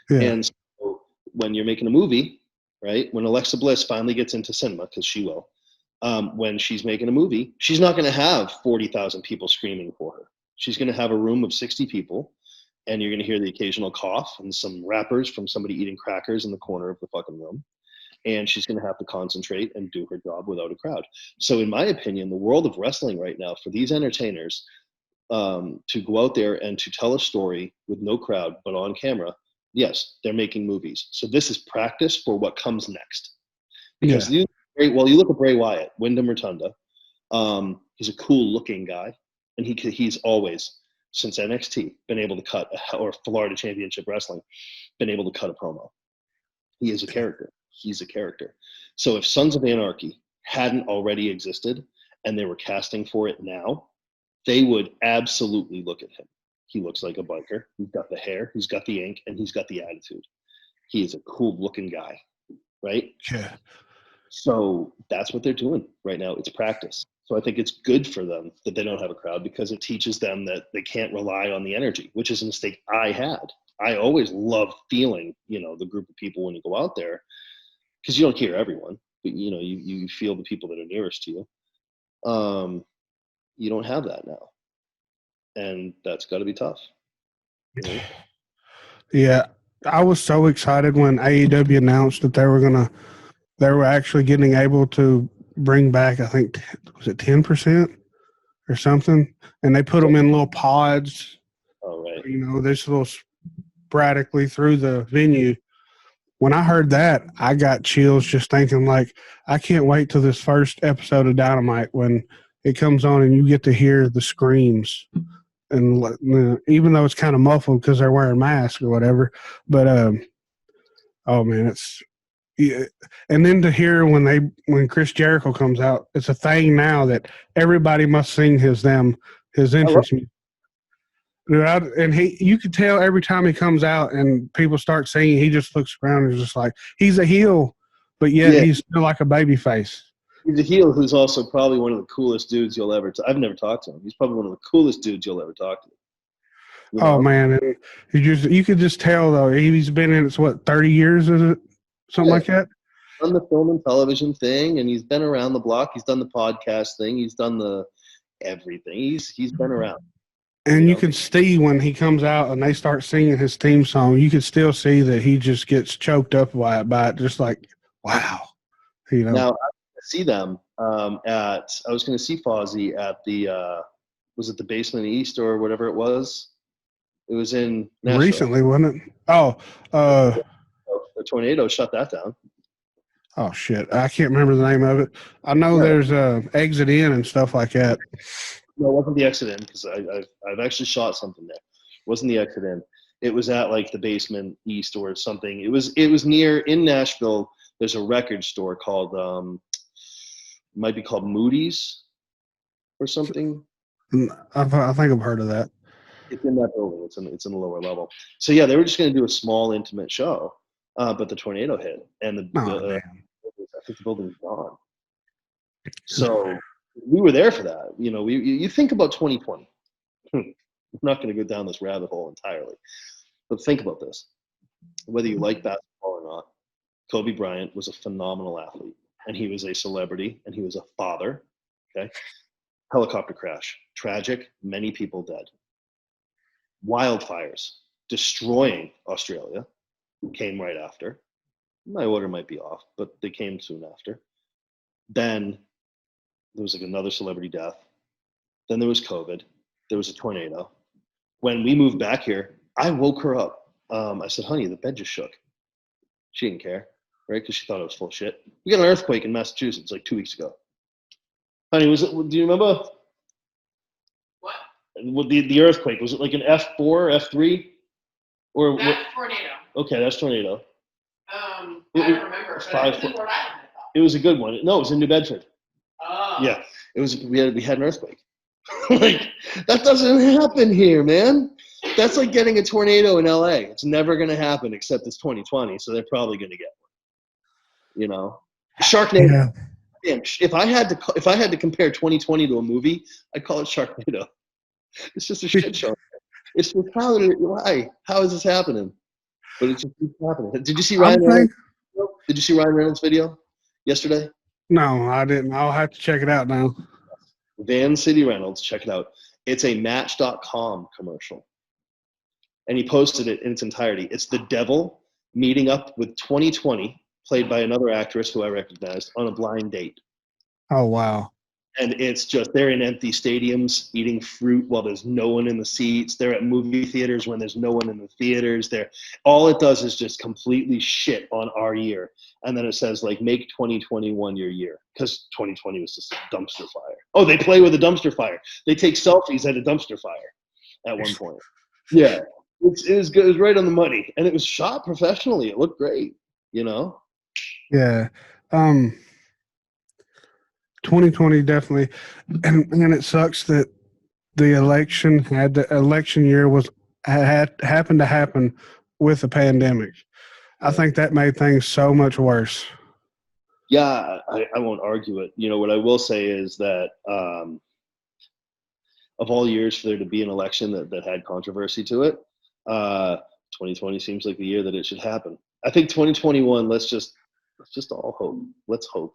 Speaker 5: Yeah.
Speaker 6: And so when you're making a movie, right? When Alexa Bliss finally gets into cinema, because she will, when she's making a movie, she's not going to have 40,000 people screaming for her. She's going to have a room of 60 people, and you're going to hear the occasional cough and some rappers from somebody eating crackers in the corner of the fucking room. And she's going to have to concentrate and do her job without a crowd. So in my opinion, the world of wrestling right now, for these entertainers to go out there and to tell a story with no crowd but on camera, yes, they're making movies. So this is practice for what comes next. Because you look at Bray Wyatt, Wyndham Rotunda. He's a cool looking guy, and he's always, since NXT, been able to cut, or Florida Championship Wrestling, been able to cut a promo. He is a character. He's a character. So if Sons of Anarchy hadn't already existed and they were casting for it now, they would absolutely look at him. He looks like a biker. He's got the hair, he's got the ink, and he's got the attitude. He is a cool looking guy, right?
Speaker 5: Yeah.
Speaker 6: So that's what they're doing right now. It's practice. So I think it's good for them that they don't have a crowd, because it teaches them that they can't rely on the energy, which is a mistake I had. I always love feeling, the group of people when you go out there, because you don't hear everyone, but you feel the people that are nearest to you. You don't have that now, and that's got to be tough.
Speaker 5: Yeah, I was so excited when AEW announced that they were actually getting able to bring back, I think, was it 10% or something, and they put them in little pods.
Speaker 6: Oh, right.
Speaker 5: This little sporadically through the venue. When I heard that, I got chills just thinking, like, I can't wait till this first episode of Dynamite when it comes on and you get to hear the screams. And even though it's kind of muffled because they're wearing masks or whatever, but oh man, it's yeah. And then to hear when Chris Jericho comes out, it's a thing now that everybody must sing his entrance music. And you could tell every time he comes out and people start singing, he just looks around and is just like, he's a heel, but yet he's still like a baby face.
Speaker 6: He's a heel who's also probably one of the coolest dudes you'll ever I've never talked to him. He's probably one of the coolest dudes you'll ever talk to.
Speaker 5: Oh, man. And you could just tell, though, he's been in it, 30 years, is it? Something like that?
Speaker 6: He's done the film and television thing, and he's been around the block. He's done the podcast thing. He's done the everything. He's been around.
Speaker 5: And you can see when he comes out and they start singing his theme song, you can still see that he just gets choked up by it, just like, wow.
Speaker 6: Now, I see them I was going to see Fozzy at the, was it the Basement East or whatever it was? It was in Nashville.
Speaker 5: Recently, wasn't it? Oh,
Speaker 6: the tornado shut that down.
Speaker 5: Oh, shit. I can't remember the name of it. I know there's Exit In and stuff like that.
Speaker 6: No, it wasn't the Exit In, because I've actually shot something there. It wasn't the Exit In. It was at like the Basement East or something. It was near, in Nashville. There's a record store called might be called Moody's or something.
Speaker 5: I think I've heard of that.
Speaker 6: It's in that building. It's in the lower level. So yeah, they were just going to do a small, intimate show, but the tornado hit, and I think the building was gone. So we were there for that. You think about 2020. I'm not going to go down this rabbit hole entirely, but think about this. Whether you like basketball or not, Kobe Bryant was a phenomenal athlete, and he was a celebrity, and he was a father. Okay, helicopter crash, tragic, many people dead. Wildfires destroying Australia came right after. My order might be off, but they came soon after. Then there was like another celebrity death. Then there was COVID. There was a tornado. When we moved back here, I woke her up. I said, honey, the bed just shook. She didn't care, right? Because she thought it was full of shit. We got an earthquake in Massachusetts like 2 weeks ago. Honey, do you remember? What? The earthquake, was it like an F4, F3? Or
Speaker 7: that's tornado.
Speaker 6: Okay, that's tornado.
Speaker 7: I don't remember.
Speaker 6: It was a good one. No, it was in New Bedford.
Speaker 7: Oh.
Speaker 6: Yeah, it was. We had an earthquake. Like, that doesn't happen here, man. That's like getting a tornado in LA. It's never going to happen except it's 2020, so they're probably going to get one. You know, Sharknado.
Speaker 5: Yeah.
Speaker 6: Man, if I had to compare 2020 to a movie, I'd call it Sharknado. It's just a shit show. It's just how is this happening? But it just keeps happening. Did you see Ryan Reynolds? Did you see Ryan Reynolds' video yesterday?
Speaker 5: No, I didn't. I'll have to check it out now.
Speaker 6: Van City Reynolds, check it out. It's a Match.com commercial. And he posted it in its entirety. It's the devil meeting up with 2020, played by another actress who I recognized, on a blind date.
Speaker 5: Oh, wow.
Speaker 6: And it's just, they're in empty stadiums eating fruit while there's no one in the seats. They're at movie theaters when there's no one in the theaters. All it does is just completely shit on our year. And then it says, like, make 2021 your year. Because 2020 was just a dumpster fire. Oh, they play with a dumpster fire. They take selfies at a dumpster fire at one point. Yeah. It was good. It was right on the money. And it was shot professionally. It looked great, you know?
Speaker 5: Yeah. 2020 definitely, and it sucks that the election year had happened to happen with the pandemic. I think that made things so much worse.
Speaker 6: Yeah, I won't argue it. You know, what I will say is that of all years for there to be an election that had controversy to it, 2020 seems like the year that it should happen. I think 2021, let's just all hope. Let's hope.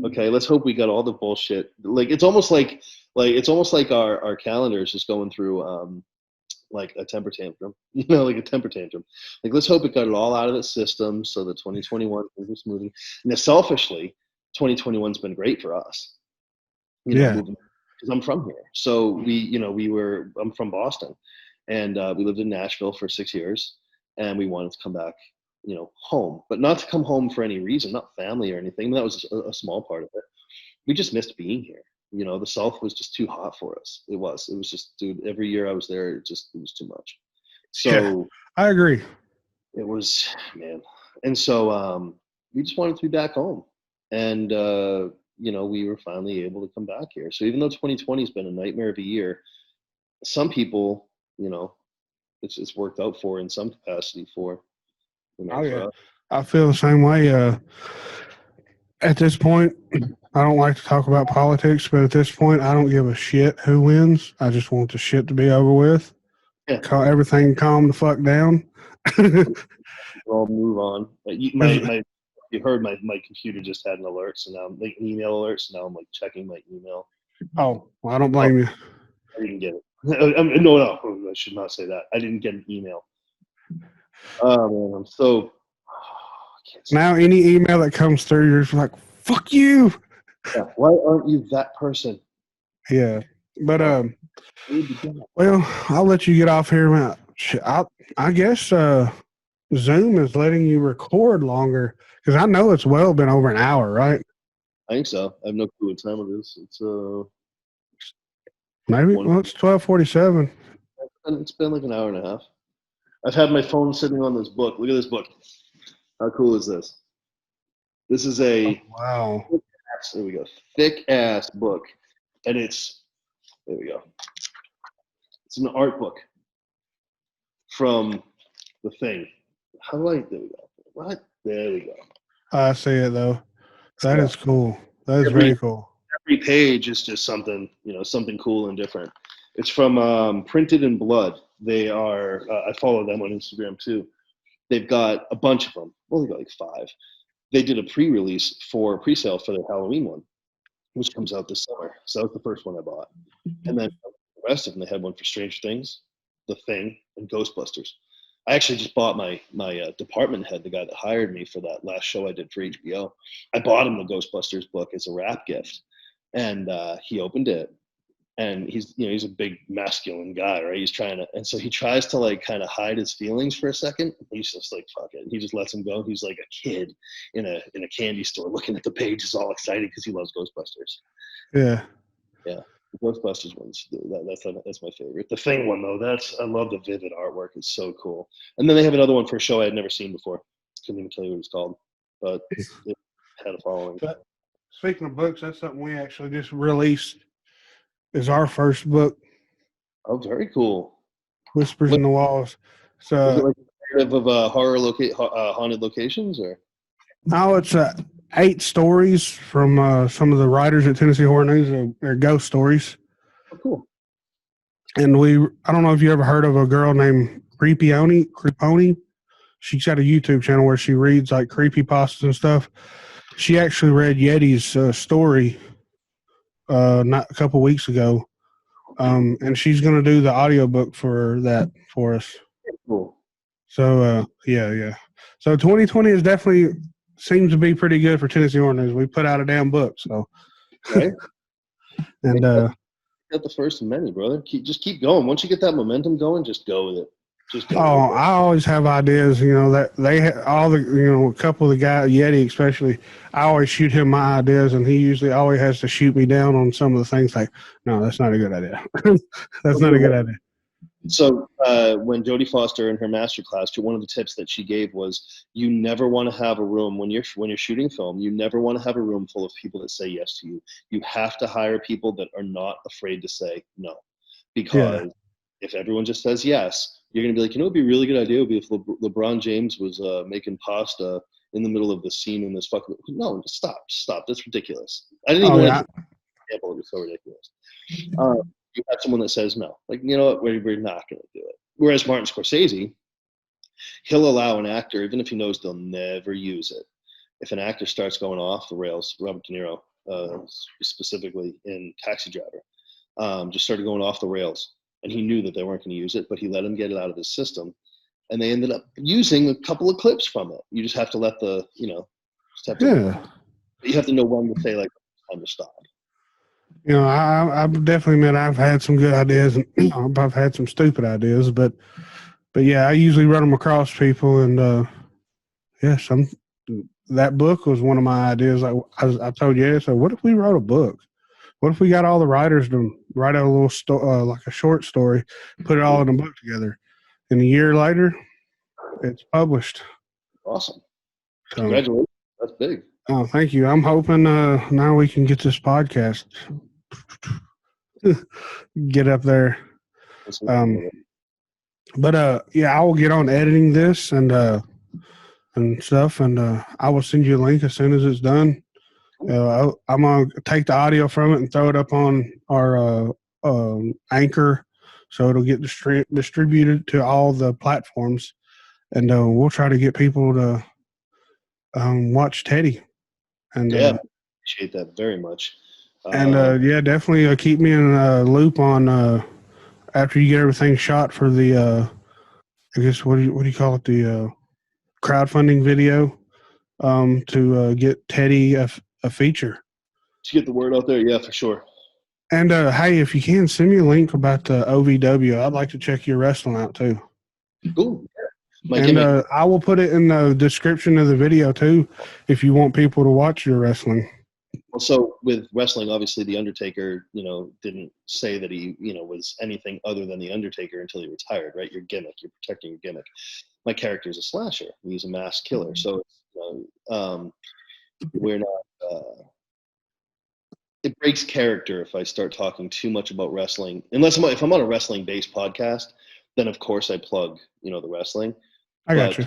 Speaker 6: Okay, let's hope we got all the bullshit. Like it's almost like our calendar is just going through like a temper tantrum. You know, like a temper tantrum. Like let's hope it got it all out of the system so that 2021 is moving. And selfishly, 2021's been great for us. You know, because I'm from here. So I'm from Boston, and we lived in Nashville for 6 years, and we wanted to come back, you know, home, but not to come home for any reason, not family or anything. That was a small part of it. We just missed being here. You know, the South was just too hot for us. It was just, dude, every year I was there, it was too much. So
Speaker 5: yeah, I agree.
Speaker 6: It was, man. And so we just wanted to be back home. And, you know, we were finally able to come back here. So even though 2020 has been a nightmare of a year, some people, you know, it's worked out for in some capacity for. You know,
Speaker 5: oh yeah, I feel the same way. At this point, I don't like to talk about politics, but at this point, I don't give a shit who wins. I just want the shit to be over with.
Speaker 6: Yeah.
Speaker 5: Everything calm the fuck down.
Speaker 6: I'll move on. You heard my computer just had an alert, so now I'm like email alert. So now I'm like checking my email.
Speaker 5: Oh, well, I don't blame you.
Speaker 6: I didn't get it. No, I should not say that. I didn't get an email. Oh man, I'm so.
Speaker 5: Now any email that comes through, you're just like, fuck you.
Speaker 6: Yeah, why aren't you that person?
Speaker 5: Yeah, but well, I'll let you get off here, man. I guess Zoom is letting you record longer because I know it's been over an hour, right?
Speaker 6: I think so. I have no clue what time it is. It's
Speaker 5: maybe. Well, it's 12:47.
Speaker 6: It's been like an hour and a half. I've had my phone sitting on this book. Look at this book. How cool is this? This is a
Speaker 5: wow.
Speaker 6: There we go. Thick ass book, and there we go. It's an art book from The Thing. How do I? There we go. What? There we go.
Speaker 5: I see it though. That is cool. That is very cool.
Speaker 6: Every page is just something, you know, something cool and different. It's from Printed in Blood. They are. I follow them on Instagram too. They've got a bunch of them. Only got like 5. They did a pre-release for pre-sale for their Halloween one, which comes out this summer. So that was the first one I bought. And then the rest of them, they had one for Stranger Things, The Thing, and Ghostbusters. I actually just bought my department head, the guy that hired me for that last show I did for HBO. I bought him the Ghostbusters book as a wrap gift, and he opened it. And he's a big masculine guy, right? He's trying to, and so he tries to like kind of hide his feelings for a second. He's just like, fuck it. He just lets him go. He's like a kid in a candy store looking at the pages, all excited because he loves Ghostbusters.
Speaker 5: Yeah.
Speaker 6: Yeah. The Ghostbusters ones, that's my favorite. The Thing one though, I love the vivid artwork. It's so cool. And then they have another one for a show I had never seen before. Couldn't even tell you what it's called, but it had a following.
Speaker 5: But speaking of books, that's something we actually just released. Is our first book.
Speaker 6: Oh, very cool.
Speaker 5: Whispers in the Walls.
Speaker 6: Is it
Speaker 5: So
Speaker 6: like a narrative of haunted locations, or?
Speaker 5: now it's 8 stories from some of the writers at Tennessee Horror News. They're ghost stories.
Speaker 6: Oh, cool.
Speaker 5: And I don't know if you ever heard of a girl named Creeparoni. She's got a YouTube channel where she reads like creepypastas and stuff. She actually read Yeti's story not a couple weeks ago. And she's going to do the audiobook for that for us.
Speaker 6: Cool.
Speaker 5: So, yeah. So 2020 is definitely seems to be pretty good for Tennessee Horror News. We put out a damn book, so.
Speaker 6: Right.
Speaker 5: And
Speaker 6: Got the first of many, brother. Just keep going. Once you get that momentum going, just go with it. Just go.
Speaker 5: Oh, I always have ideas. You know that they all the a couple of the guys, Yeti especially. I always shoot him my ideas, and he usually always has to shoot me down on some of the things. Like, no, that's not a good idea. That's not a good idea.
Speaker 6: So when Jodie Foster in her masterclass, one of the tips that she gave was you never want to have a room when you're shooting film. You never want to have a room full of people that say yes to you. You have to hire people that are not afraid to say no, because if everyone just says yes, you're going to be like, it would be a really good idea would be if LeBron James was making pasta in the middle of the scene in this fucking. No, stop. That's ridiculous. I didn't even want to example. It was so ridiculous. You have someone that says no, like, you know what, we're not going to do it. Whereas Martin Scorsese, he'll allow an actor, even if he knows they'll never use it. If an actor starts going off the rails, Robert De Niro, specifically in Taxi Driver, just started going off the rails, and he knew that they weren't going to use it, but he let him get it out of his system, and they ended up using a couple of clips from it. You just have to let the, you have to know when to say, like, it's time to stop.
Speaker 5: I've definitely admit I've had some good ideas, and I've had some stupid ideas, but yeah, I usually run them across people, and that book was one of my ideas. I told you, so what if we wrote a book? What if we got all the writers to write a little like a short story, put it all in a book together, and a year later, it's published.
Speaker 6: Awesome!
Speaker 5: So,
Speaker 6: congratulations, that's big.
Speaker 5: Oh, thank you. I'm hoping now we can get this podcast get up there. But I will get on editing this and stuff, and I will send you a link as soon as it's done. I'm gonna take the audio from it and throw it up on our Anchor, so it'll get distributed to all the platforms, and we'll try to get people to watch Teddy. And
Speaker 6: appreciate that very much.
Speaker 5: And definitely keep me in a loop on after you get everything shot for the I guess what do you call it, the crowdfunding video to get Teddy a feature.
Speaker 6: To get the word out there, yeah, for sure.
Speaker 5: And hey, if you can, send me a link about the OVW. I'd like to check your wrestling out too.
Speaker 6: Cool.
Speaker 5: And I will put it in the description of the video too, if you want people to watch your wrestling.
Speaker 6: Well, so with wrestling, obviously the Undertaker, didn't say that he, was anything other than the Undertaker until he retired, right? Your gimmick, you're protecting your gimmick. My character is a slasher. He's a masked killer. So we're not. It breaks character if I start talking too much about wrestling. If I'm on a wrestling-based podcast, then of course I plug, the wrestling.
Speaker 5: I got you.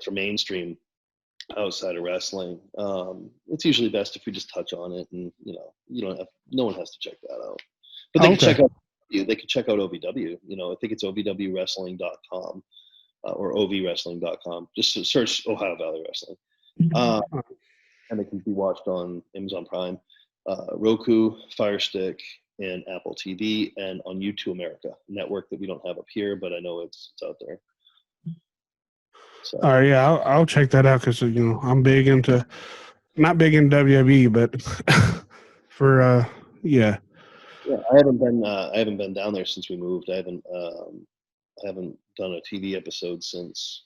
Speaker 6: For mainstream, outside of wrestling, it's usually best if we just touch on it, and no one has to check that out. But they can check out. They can check out OVW. I think it's ovwwrestling.com or ovwrestling.com. Just search Ohio Valley Wrestling, and it can be watched on Amazon Prime, Roku, Fire Stick, and Apple TV, and on YouTube America, a network that we don't have up here, but I know it's out there. So.
Speaker 5: All right, yeah, I'll check that out because I'm big into, not big in WWE, but for yeah.
Speaker 6: Yeah, I haven't been down there since we moved. I haven't done a TV episode since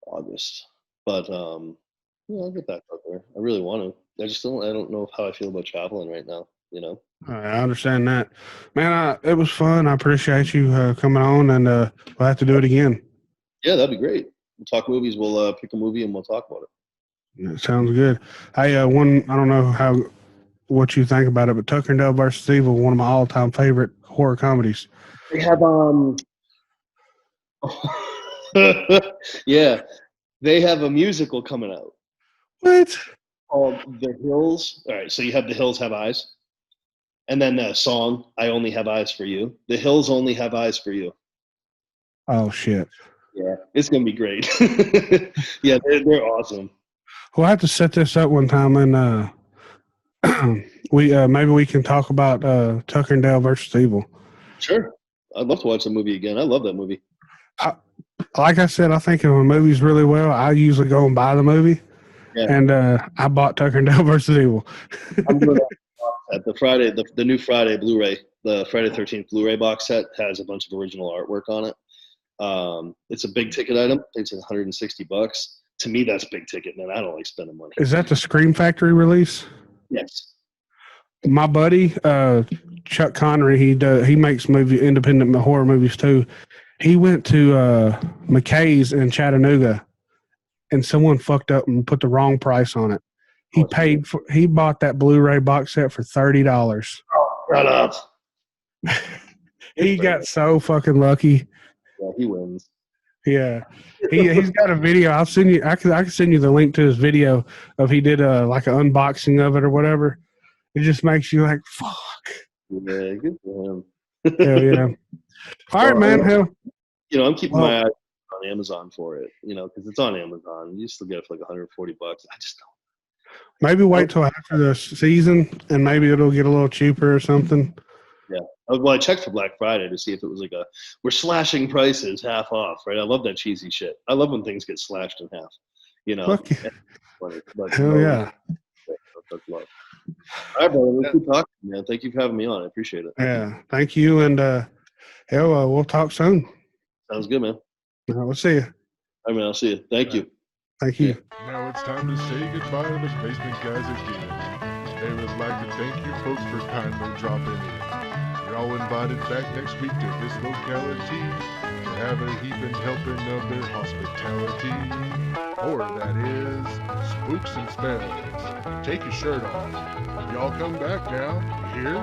Speaker 6: August, but I'll get back out there. I really want to. I don't know how I feel about traveling right now.
Speaker 5: I understand that, man. It was fun. I appreciate you coming on, and we'll have to do it again.
Speaker 6: Yeah, that'd be great. We'll talk movies. We'll pick a movie and we'll talk about it.
Speaker 5: That sounds good. Hey, I don't know what you think about it, but Tucker and Dale vs. Evil, one of my all-time favorite horror comedies.
Speaker 6: They have Yeah, they have a musical coming out
Speaker 5: What?
Speaker 6: called The Hills. All right, so you have The Hills Have Eyes, and then the song "I Only Have Eyes for You." The Hills only have eyes for you.
Speaker 5: Oh shit.
Speaker 6: Yeah, it's gonna be great. Yeah, they're awesome.
Speaker 5: We'll have to set this up one time, and we maybe we can talk about Tucker and Dale versus Evil.
Speaker 6: Sure, I'd love to watch the movie again. I love that movie.
Speaker 5: Like I said, I think if a movie's really well, I usually go and buy the movie.
Speaker 6: Yeah.
Speaker 5: And I bought Tucker and Dale versus Evil.
Speaker 6: I'm doing at the new Friday Blu-ray, the Friday 13th Blu-ray box set has a bunch of original artwork on it. It's a big ticket item. It's $160. To me, that's big ticket, man. I don't like spending money.
Speaker 5: Is that the Scream Factory release?
Speaker 6: Yes.
Speaker 5: My buddy Chuck Connery, he makes independent horror movies too. He went to McKay's in Chattanooga, and someone fucked up and put the wrong price on it. He bought that Blu-ray box set for $30.
Speaker 6: Shut up.
Speaker 5: He got so fucking lucky.
Speaker 6: Yeah, he wins.
Speaker 5: Yeah, he's got a video. I'll send you. I can send you the link to his video of he did like an unboxing of it or whatever. It just makes you like, fuck.
Speaker 6: Yeah, good for him.
Speaker 5: Hell yeah. All right, man. Hell,
Speaker 6: I'm keeping my eye on Amazon for it. Because it's on Amazon. You still get it for like $140. I just don't.
Speaker 5: Maybe wait till after the season, and maybe it'll get a little cheaper or something.
Speaker 6: Yeah. Well, I checked for Black Friday to see if it was like we're slashing prices half off, right? I love that cheesy shit. I love when things get slashed in half.
Speaker 5: Fuck yeah.
Speaker 6: But
Speaker 5: Hell yeah.
Speaker 6: That's love. All right, brother. Let's keep talking, man. Thank you for having me on. I appreciate it.
Speaker 5: Yeah. Thank you, and we'll talk soon.
Speaker 6: Sounds good, man.
Speaker 5: All right, we'll see you.
Speaker 6: All right, man. I'll see you. Thank you.
Speaker 5: Thank you.
Speaker 8: Now it's time to say goodbye to the Basement guys again. They would like to thank you folks for kindly dropping in. You're all invited back next week to this locality to have a heaping helping of their hospitality. Or that is, spooks and spells. Take your shirt off. Y'all come back now, you hear?